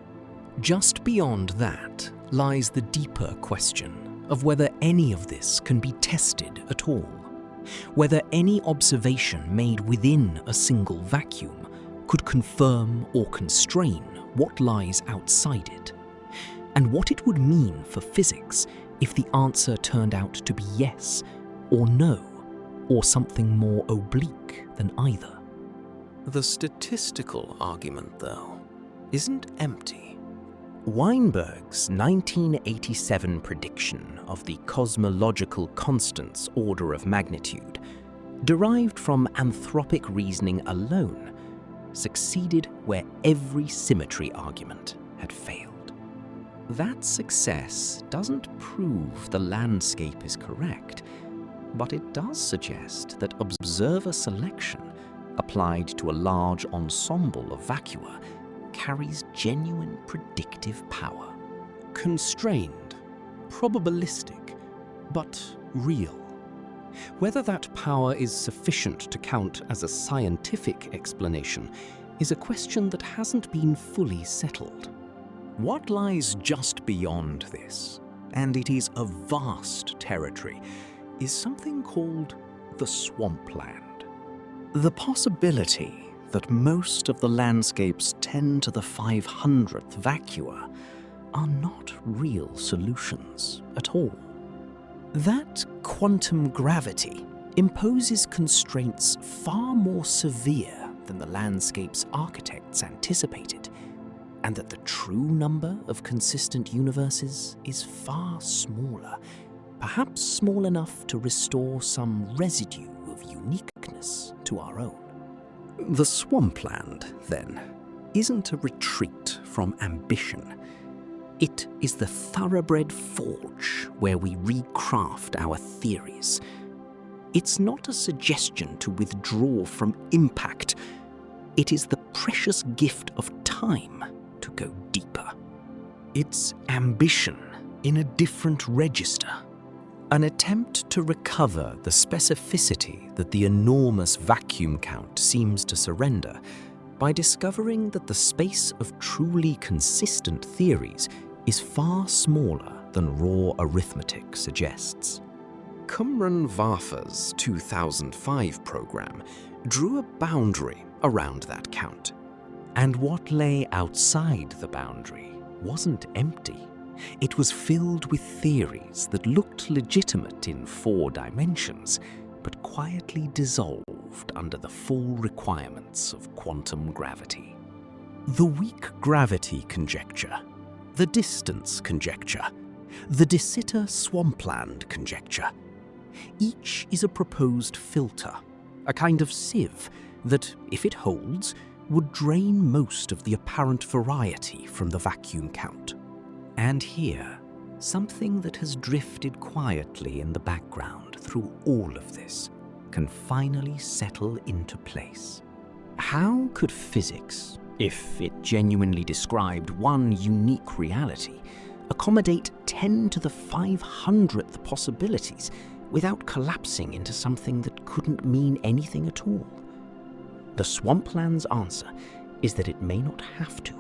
Just beyond that lies the deeper question of whether any of this can be tested at all, whether any observation made within a single vacuum could confirm or constrain what lies outside it, and what it would mean for physics if the answer turned out to be yes or no, or something more oblique than either. The statistical argument, though, isn't empty. Weinberg's 1987 prediction of the cosmological constant's order of magnitude, derived from anthropic reasoning alone, succeeded where every symmetry argument had failed. That success doesn't prove the landscape is correct, but it does suggest that observer selection, applied to a large ensemble of vacua, carries genuine predictive power. Constrained, probabilistic, but real. Whether that power is sufficient to count as a scientific explanation is a question that hasn't been fully settled. What lies just beyond this, and it is a vast territory, is something called the Swampland. The possibility that most of the landscape's 10 to the 500th vacua are not real solutions at all. That quantum gravity imposes constraints far more severe than the landscape's architects anticipated, and that the true number of consistent universes is far smaller, perhaps small enough to restore some residue of uniqueness to our own. The Swampland, then, isn't a retreat from ambition. It is the thoroughbred forge where we recraft our theories. It's not a suggestion to withdraw from impact. It is the precious gift of time to go deeper. It's ambition in a different register. An attempt to recover the specificity that the enormous vacuum count seems to surrender by discovering that the space of truly consistent theories is far smaller than raw arithmetic suggests. Cumrun Vafa's 2005 program drew a boundary around that count, and what lay outside the boundary wasn't empty. It was filled with theories that looked legitimate in 4 dimensions, but quietly dissolved under the full requirements of quantum gravity. The weak gravity conjecture, the distance conjecture, the de Sitter Swampland conjecture. Each is a proposed filter, a kind of sieve that, if it holds, would drain most of the apparent variety from the vacuum count. And here, something that has drifted quietly in the background through all of this can finally settle into place. How could physics, if it genuinely described one unique reality, accommodate 10 to the 500th possibilities without collapsing into something that couldn't mean anything at all? The Swampland's answer is that it may not have to.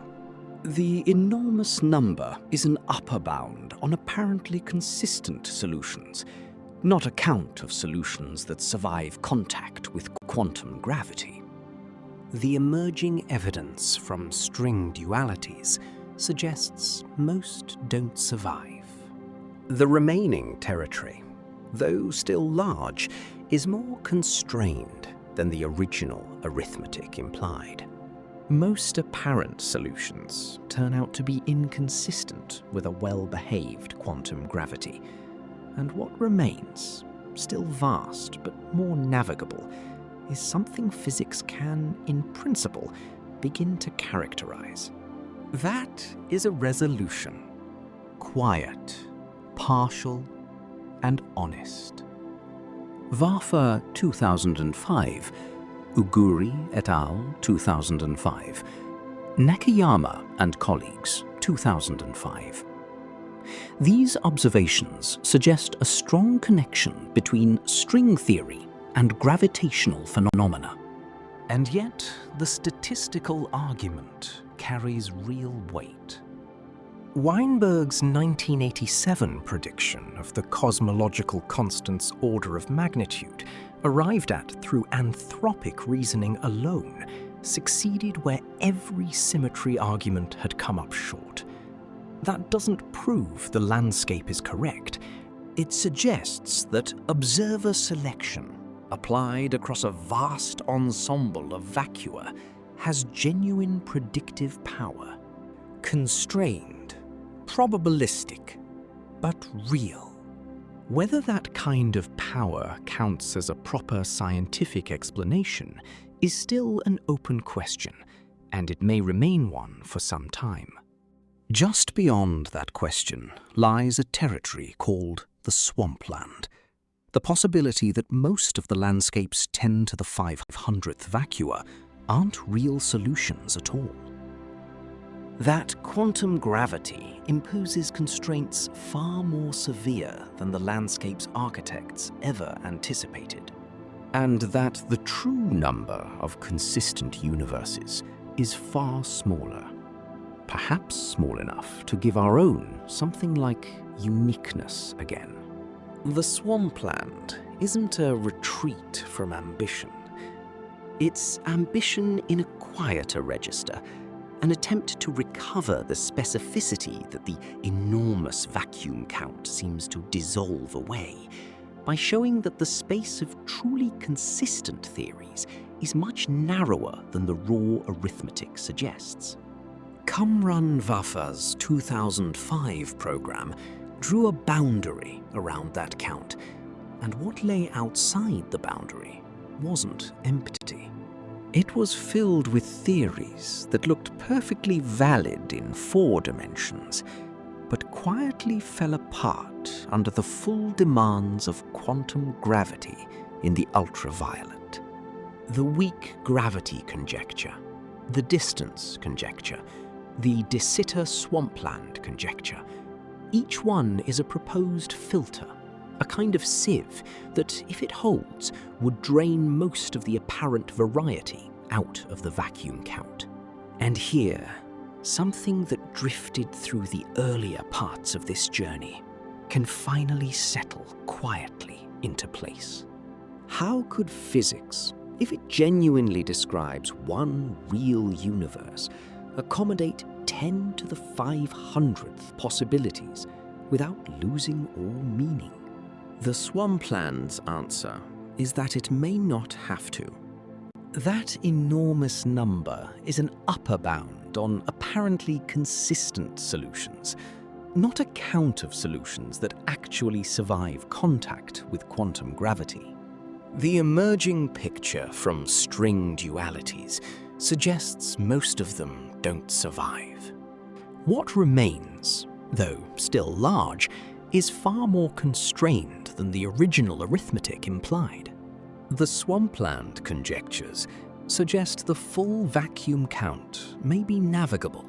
The enormous number is an upper bound on apparently consistent solutions, not a count of solutions that survive contact with quantum gravity. The emerging evidence from string dualities suggests most don't survive. The remaining territory, though still large, is more constrained than the original arithmetic implied. Most apparent solutions turn out to be inconsistent with a well-behaved quantum gravity, and what remains, still vast but more navigable, is something physics can, in principle, begin to characterize. That is a resolution, quiet, partial, and honest. Vafa 2005, Uguri et al. 2005, Nakayama and colleagues 2005. These observations suggest a strong connection between string theory and gravitational phenomena. And yet, the statistical argument carries real weight. Weinberg's 1987 prediction of the cosmological constant's order of magnitude, arrived at through anthropic reasoning alone, succeeded where every symmetry argument had come up short. That doesn't prove the landscape is correct. It suggests that observer selection, applied across a vast ensemble of vacua, has genuine predictive power. Constrained, probabilistic, but real. Whether that kind of power counts as a proper scientific explanation is still an open question, and it may remain one for some time. Just beyond that question lies a territory called the Swampland, the possibility that most of the landscape's 10 to the 500th vacua aren't real solutions at all. That quantum gravity imposes constraints far more severe than the landscape's architects ever anticipated, and that the true number of consistent universes is far smaller, perhaps small enough to give our own something like uniqueness again. The Swampland isn't a retreat from ambition. It's ambition in a quieter register, an attempt to recover the specificity that the enormous vacuum count seems to dissolve away, by showing that the space of truly consistent theories is much narrower than the raw arithmetic suggests. Kamran-Vafa's 2005 program drew a boundary around that count, and what lay outside the boundary wasn't empty. It was filled with theories that looked perfectly valid in 4 dimensions, but quietly fell apart under the full demands of quantum gravity in the ultraviolet. The weak gravity conjecture, the distance conjecture, the de Sitter Swampland conjecture, each one is a proposed filter, a kind of sieve that, if it holds, would drain most of the apparent variety out of the vacuum count. And here, something that drifted through the earlier parts of this journey can finally settle quietly into place. How could physics, if it genuinely describes one real universe, accommodate 10 to the 500th possibilities without losing all meaning? The Swampland's answer is that it may not have to. That enormous number is an upper bound on apparently consistent solutions, not a count of solutions that actually survive contact with quantum gravity. The emerging picture from string dualities suggests most of them don't survive. What remains, though still large, is far more constrained than the original arithmetic implied. The Swampland conjectures suggest the full vacuum count may be navigable,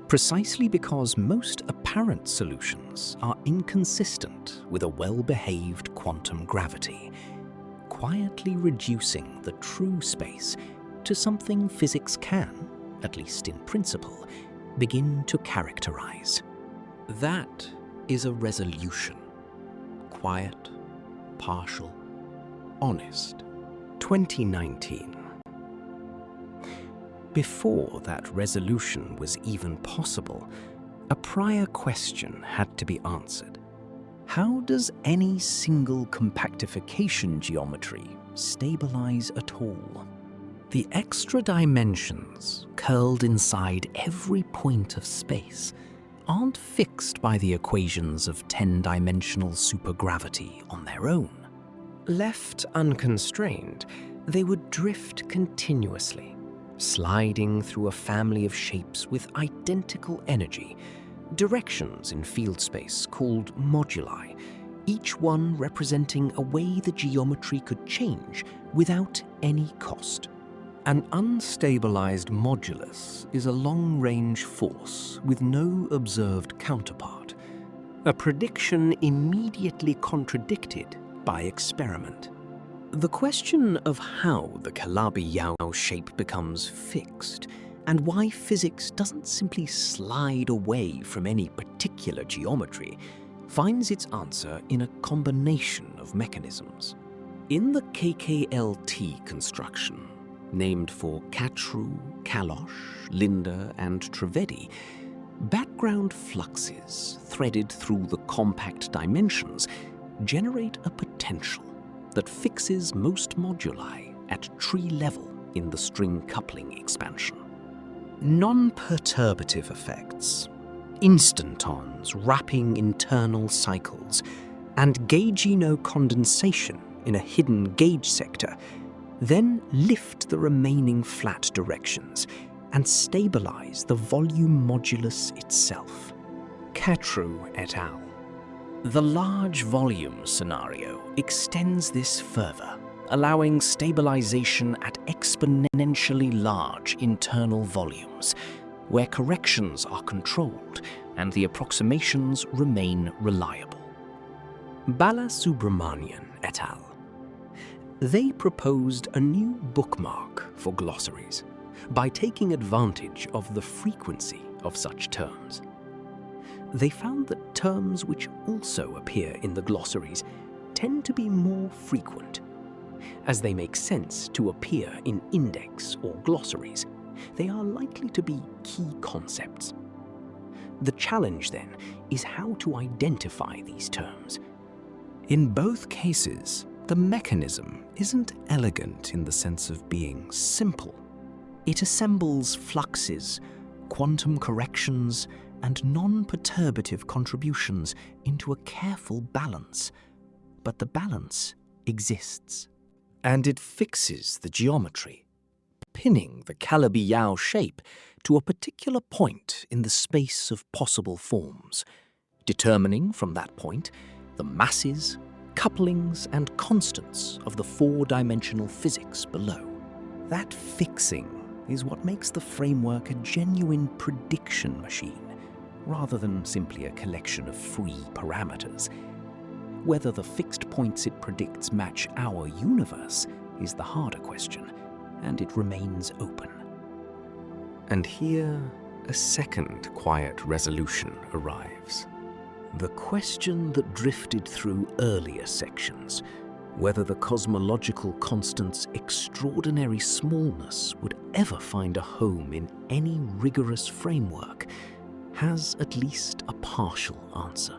precisely because most apparent solutions are inconsistent with a well-behaved quantum gravity, quietly reducing the true space to something physics can, at least in principle, begin to characterize. That is a resolution. Quiet, partial, honest. 2019. Before that resolution was even possible, a prior question had to be answered. How does any single compactification geometry stabilize at all? The extra dimensions curled inside every point of space aren't fixed by the equations of 10-dimensional supergravity on their own. Left unconstrained, they would drift continuously, sliding through a family of shapes with identical energy, directions in field space called moduli, each one representing a way the geometry could change without any cost. An unstabilized modulus is a long-range force with no observed counterpart, a prediction immediately contradicted by experiment. The question of how the Calabi-Yau shape becomes fixed and why physics doesn't simply slide away from any particular geometry finds its answer in a combination of mechanisms. In the KKLT construction, named for Katru, Kalosh, Linda, and Trivedi, background fluxes threaded through the compact dimensions generate a potential that fixes most moduli at tree level in the string coupling expansion. Non-perturbative effects, instantons wrapping internal cycles, and gaugino condensation in a hidden gauge sector, Then lift the remaining flat directions and stabilize the volume modulus itself. Catrou et al. The large volume scenario extends this further, allowing stabilization at exponentially large internal volumes, where corrections are controlled and the approximations remain reliable. Balasubramanian et al. They proposed a new bookmark for glossaries by taking advantage of the frequency of such terms. They found that terms which also appear in the glossaries tend to be more frequent. As they make sense to appear in index or glossaries, they are likely to be key concepts. The challenge, then, is how to identify these terms. In both cases, the mechanism isn't elegant in the sense of being simple. It assembles fluxes, quantum corrections, and non-perturbative contributions into a careful balance. But the balance exists. And it fixes the geometry, pinning the Calabi-Yau shape to a particular point in the space of possible forms, determining from that point the masses, couplings, and constants of the four-dimensional physics below. That fixing is what makes the framework a genuine prediction machine, rather than simply a collection of free parameters. Whether the fixed points it predicts match our universe is the harder question, and it remains open. And here, a second quiet resolution arrives. The question that drifted through earlier sections, whether the cosmological constant's extraordinary smallness would ever find a home in any rigorous framework, has at least a partial answer.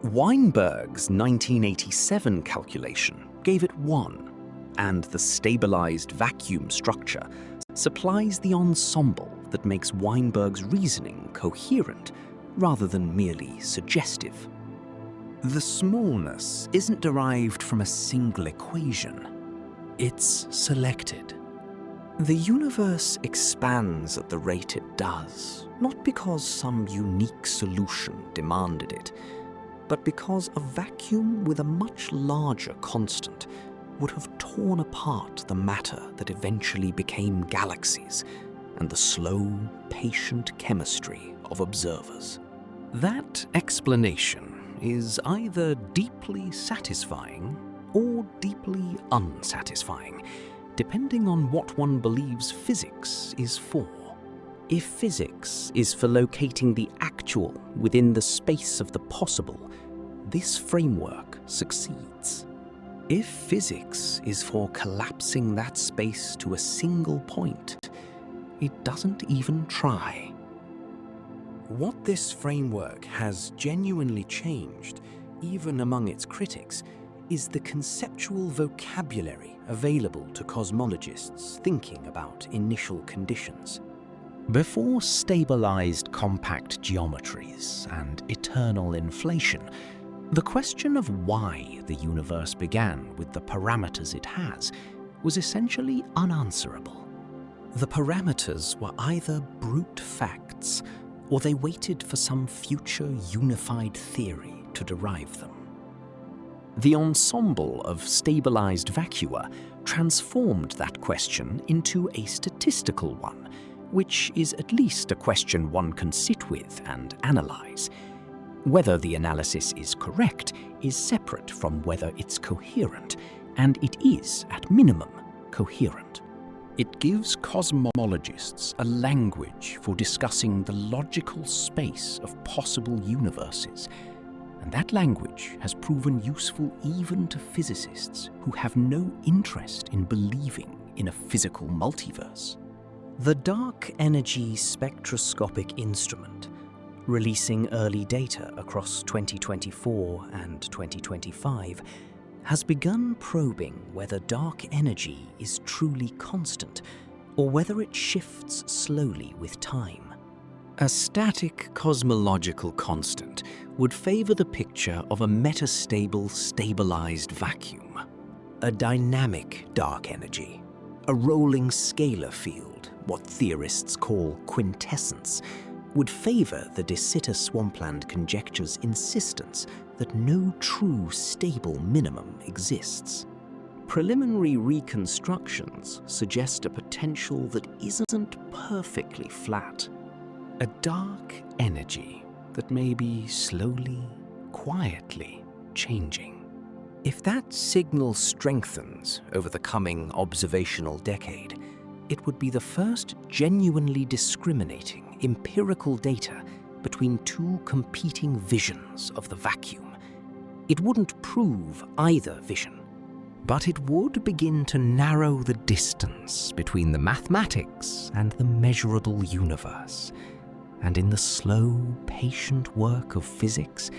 Weinberg's 1987 calculation gave it 1, and the stabilized vacuum structure supplies the ensemble that makes Weinberg's reasoning coherent rather than merely suggestive. The smallness isn't derived from a single equation. It's selected. The universe expands at the rate it does, not because some unique solution demanded it, but because a vacuum with a much larger constant would have torn apart the matter that eventually became galaxies and the slow, patient chemistry of observers. That explanation is either deeply satisfying or deeply unsatisfying, depending on what one believes physics is for. If physics is for locating the actual within the space of the possible, this framework succeeds. If physics is for collapsing that space to a single point, it doesn't even try. What this framework has genuinely changed, even among its critics, is the conceptual vocabulary available to cosmologists thinking about initial conditions. Before stabilized compact geometries and eternal inflation, the question of why the universe began with the parameters it has was essentially unanswerable. The parameters were either brute facts, or they waited for some future unified theory to derive them. The ensemble of stabilized vacua transformed that question into a statistical one, which is at least a question one can sit with and analyze. Whether the analysis is correct is separate from whether it's coherent, and it is, at minimum, coherent. It gives cosmologists a language for discussing the logical space of possible universes, and that language has proven useful even to physicists who have no interest in believing in a physical multiverse. The Dark Energy Spectroscopic Instrument, releasing early data across 2024 and 2025, has begun probing whether dark energy is truly constant or whether it shifts slowly with time. A static cosmological constant would favor the picture of a metastable stabilized vacuum. A dynamic dark energy A rolling scalar field, what theorists call quintessence, would favor the de Sitter Swampland conjecture's insistence that no true stable minimum exists. Preliminary reconstructions suggest a potential that isn't perfectly flat. A dark energy that may be slowly, quietly changing. If that signal strengthens over the coming observational decade, it would be the first genuinely discriminating empirical data between two competing visions of the vacuum. It wouldn't prove either vision, but it would begin to narrow the distance between the mathematics and the measurable universe. And in the slow, patient work of physics,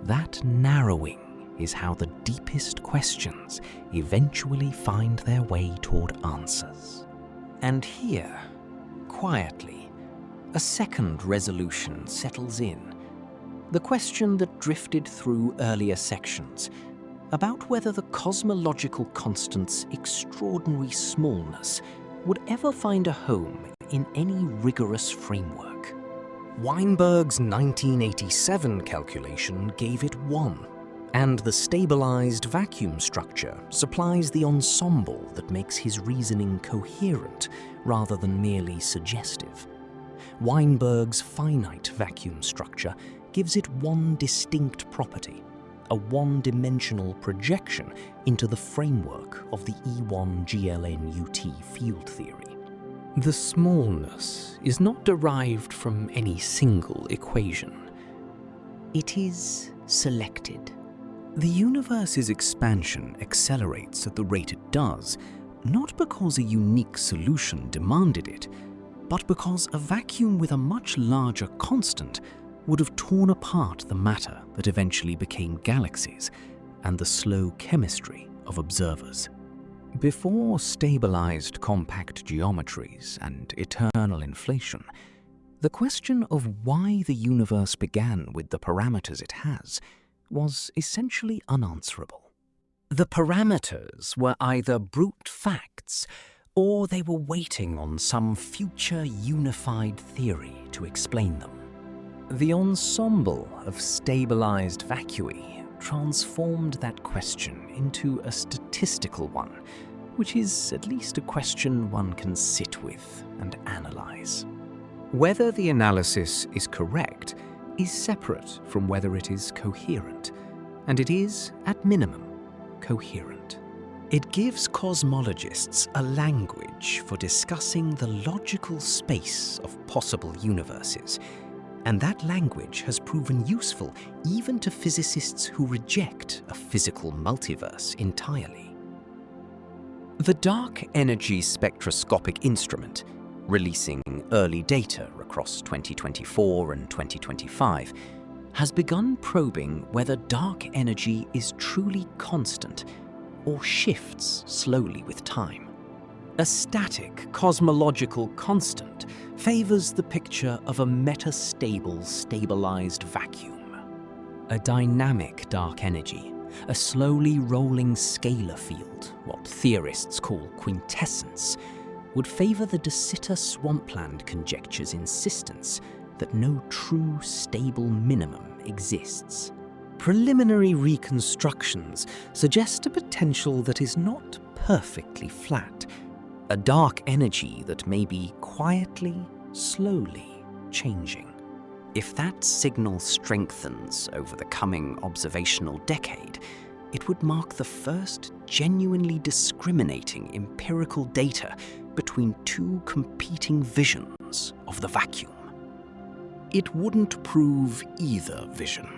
that narrowing is how the deepest questions eventually find their way toward answers. And here, quietly, a second resolution settles in. The question that drifted through earlier sections, about whether the cosmological constant's extraordinary smallness would ever find a home in any rigorous framework. Weinberg's 1987 calculation gave it 1, and the stabilized vacuum structure supplies the ensemble that makes his reasoning coherent rather than merely suggestive. Weinberg's finite vacuum structure gives it one distinct property, a one-dimensional projection into the framework of the E1-GLN-UT field theory. The smallness is not derived from any single equation. It is selected. The universe's expansion accelerates at the rate it does, not because a unique solution demanded it, but because a vacuum with a much larger constant would have torn apart the matter that eventually became galaxies and the slow chemistry of observers. Before stabilized compact geometries and eternal inflation, the question of why the universe began with the parameters it has was essentially unanswerable. The parameters were either brute facts, or they were waiting on some future unified theory to explain them. The ensemble of stabilized vacui transformed that question into a statistical one, which is at least a question one can sit with and analyze. Whether the analysis is correct is separate from whether it is coherent, and it is, at minimum, coherent. It gives cosmologists a language for discussing the logical space of possible universes, and that language has proven useful even to physicists who reject a physical multiverse entirely. The Dark Energy Spectroscopic Instrument, releasing early data across 2024 and 2025, has begun probing whether dark energy is truly constant or shifts slowly with time. A static cosmological constant favors the picture of a metastable stabilized vacuum. A dynamic dark energy, a slowly rolling scalar field, what theorists call quintessence, would favor the de Sitter Swampland conjecture's insistence that no true stable minimum exists. Preliminary reconstructions suggest a potential that is not perfectly flat, a dark energy that may be quietly, slowly changing. If that signal strengthens over the coming observational decade, it would mark the first genuinely discriminating empirical data between two competing visions of the vacuum. It wouldn't prove either vision,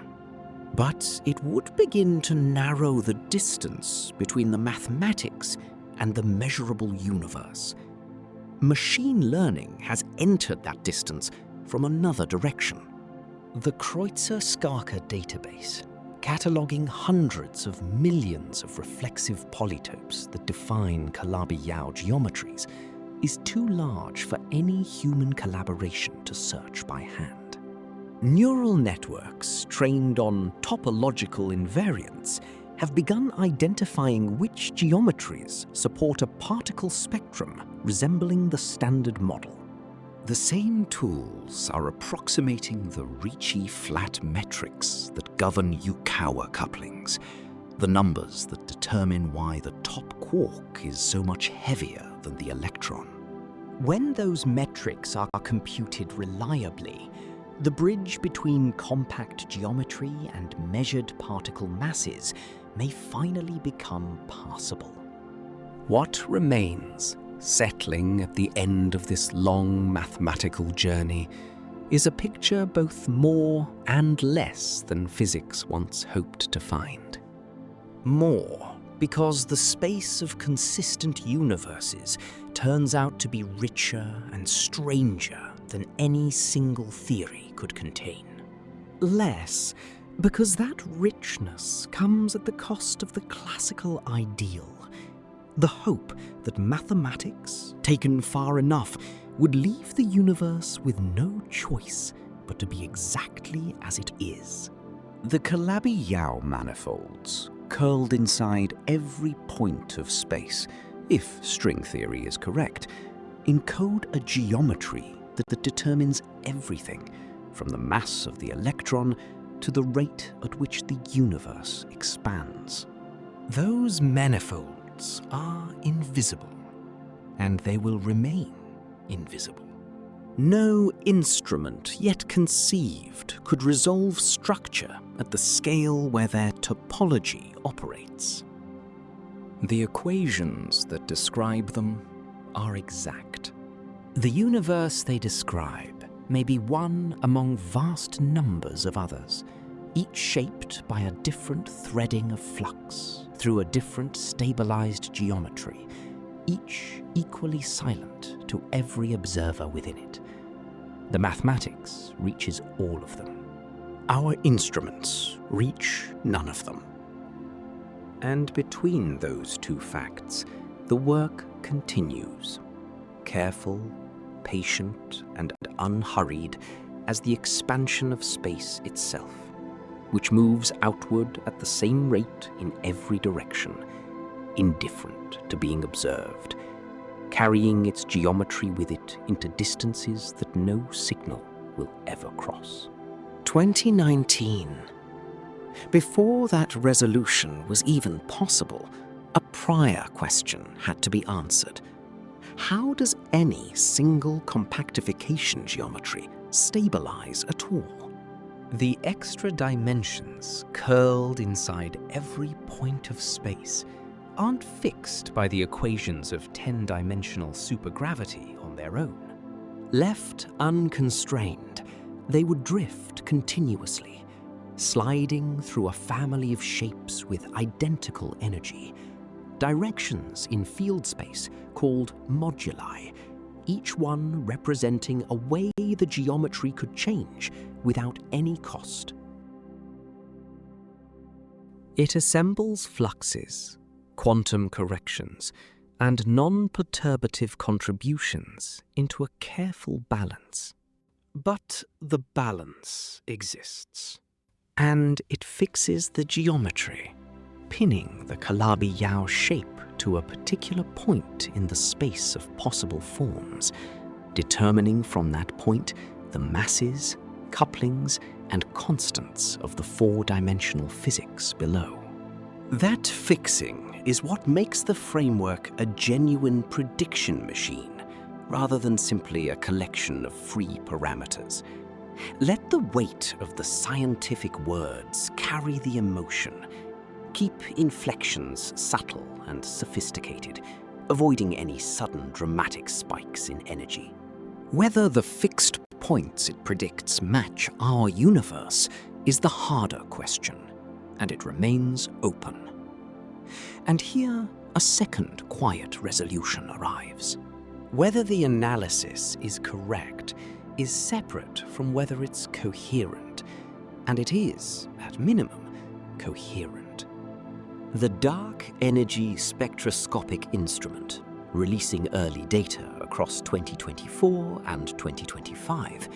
but it would begin to narrow the distance between the mathematics and the measurable universe. Machine learning has entered that distance from another direction. The Kreutzer-Skarka database, cataloging hundreds of millions of reflexive polytopes that define Calabi-Yau geometries, is too large for any human collaboration to search by hand. Neural networks trained on topological invariants have begun identifying which geometries support a particle spectrum resembling the standard model. The same tools are approximating the Ricci flat metrics that govern Yukawa couplings, the numbers that determine why the top quark is so much heavier than the electron. When those metrics are computed reliably, the bridge between compact geometry and measured particle masses may finally become passable. What remains, settling at the end of this long mathematical journey, is a picture both more and less than physics once hoped to find. More, because the space of consistent universes turns out to be richer and stranger than any single theory could contain. Less, because that richness comes at the cost of the classical ideal, the hope that mathematics, taken far enough, would leave the universe with no choice but to be exactly as it is. The Calabi-Yau manifolds, curled inside every point of space, if string theory is correct, encode a geometry that determines everything, from the mass of the electron to the rate at which the universe expands. Those manifolds are invisible, and they will remain invisible. No instrument yet conceived could resolve structure at the scale where their topology operates. The equations that describe them are exact. The universe they describe may be one among vast numbers of others, each shaped by a different threading of flux through a different stabilized geometry, each equally silent to every observer within it. The mathematics reaches all of them. Our instruments reach none of them. And between those two facts, the work continues, careful, patient, and unhurried as the expansion of space itself, which moves outward at the same rate in every direction, indifferent to being observed, carrying its geometry with it into distances that no signal will ever cross. 2019. Before that resolution was even possible, a prior question had to be answered. How does any single compactification geometry stabilize at all? The extra dimensions curled inside every point of space aren't fixed by the equations of 10-dimensional supergravity on their own. Left unconstrained, they would drift continuously, sliding through a family of shapes with identical energy, directions in field space called moduli, each one representing a way the geometry could change without any cost. It assembles fluxes, quantum corrections, and non-perturbative contributions into a careful balance. But the balance exists, and it fixes the geometry, pinning the Calabi-Yau shape to a particular point in the space of possible forms, determining from that point the masses, couplings, and constants of the four-dimensional physics below. That fixing is what makes the framework a genuine prediction machine, rather than simply a collection of free parameters. Let the weight of the scientific words carry the emotion. Keep inflections subtle and sophisticated, avoiding any sudden dramatic spikes in energy. Whether the fixed points it predicts match our universe is the harder question, and it remains open. And here, a second quiet resolution arrives. Whether the analysis is correct is separate from whether it's coherent, and it is, at minimum, coherent. The Dark Energy Spectroscopic Instrument, releasing early data across 2024 and 2025,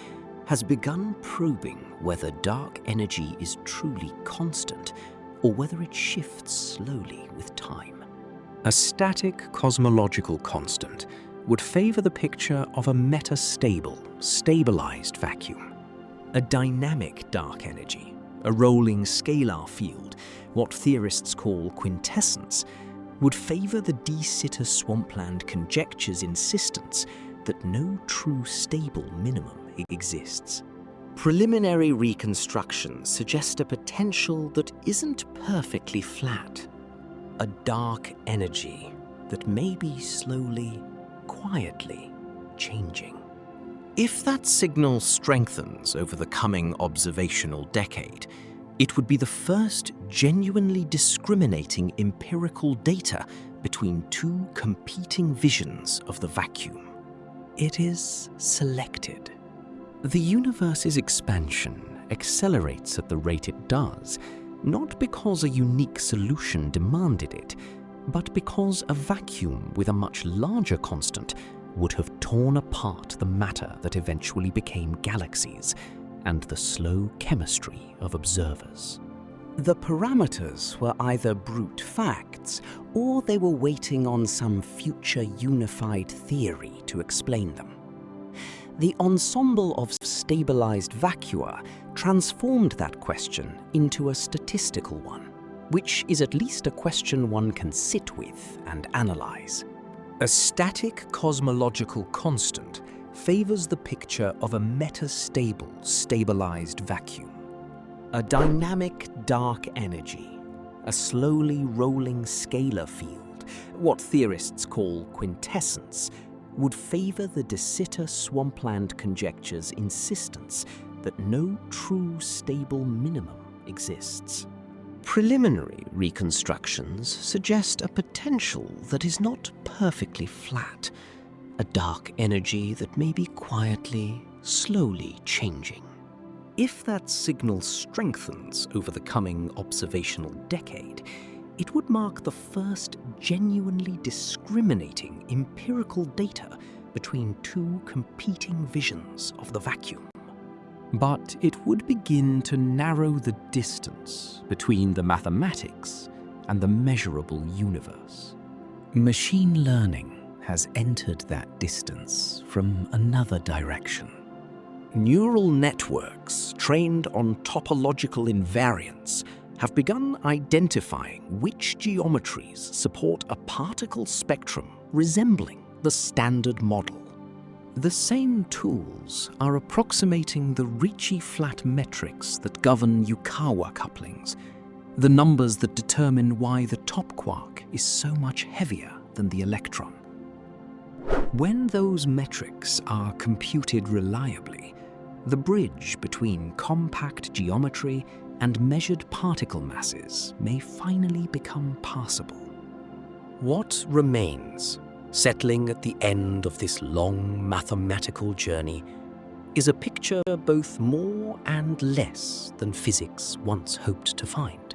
has begun probing whether dark energy is truly constant or whether it shifts slowly with time. A static cosmological constant would favor the picture of a metastable, stabilized vacuum. A dynamic dark energy, a rolling scalar field, what theorists call quintessence, would favor the de Sitter Swampland conjecture's insistence that no true stable minimum exists. Preliminary reconstructions suggest a potential that isn't perfectly flat. A dark energy that may be slowly, quietly changing. If that signal strengthens over the coming observational decade, it would be the first genuinely discriminating empirical data between two competing visions of the vacuum. It is selected. The universe's expansion accelerates at the rate it does, not because a unique solution demanded it, but because a vacuum with a much larger constant would have torn apart the matter that eventually became galaxies and the slow chemistry of observers. The parameters were either brute facts, or they were waiting on some future unified theory to explain them. The ensemble of stabilized vacua transformed that question into a statistical one, which is at least a question one can sit with and analyze. A static cosmological constant favors the picture of a metastable, stabilized vacuum. A dynamic dark energy, a slowly rolling scalar field, what theorists call quintessence, would favor the de Sitter Swampland conjecture's insistence that no true stable minimum exists. Preliminary reconstructions suggest a potential that is not perfectly flat, a dark energy that may be quietly, slowly changing. If that signal strengthens over the coming observational decade, it would mark the first genuinely discriminating empirical data between two competing visions of the vacuum. But it would begin to narrow the distance between the mathematics and the measurable universe. Machine learning has entered that distance from another direction. Neural networks trained on topological invariants have begun identifying which geometries support a particle spectrum resembling the standard model. The same tools are approximating the Ricci-flat metrics that govern Yukawa couplings, the numbers that determine why the top quark is so much heavier than the electron. When those metrics are computed reliably, the bridge between compact geometry and measured particle masses may finally become passable. What remains, settling at the end of this long mathematical journey, is a picture both more and less than physics once hoped to find.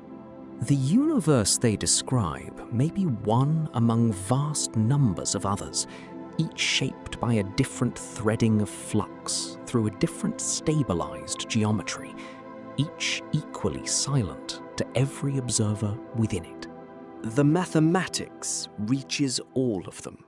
The universe they describe may be one among vast numbers of others, each shaped by a different threading of flux through a different stabilized geometry, each equally silent to every observer within it. The mathematics reaches all of them,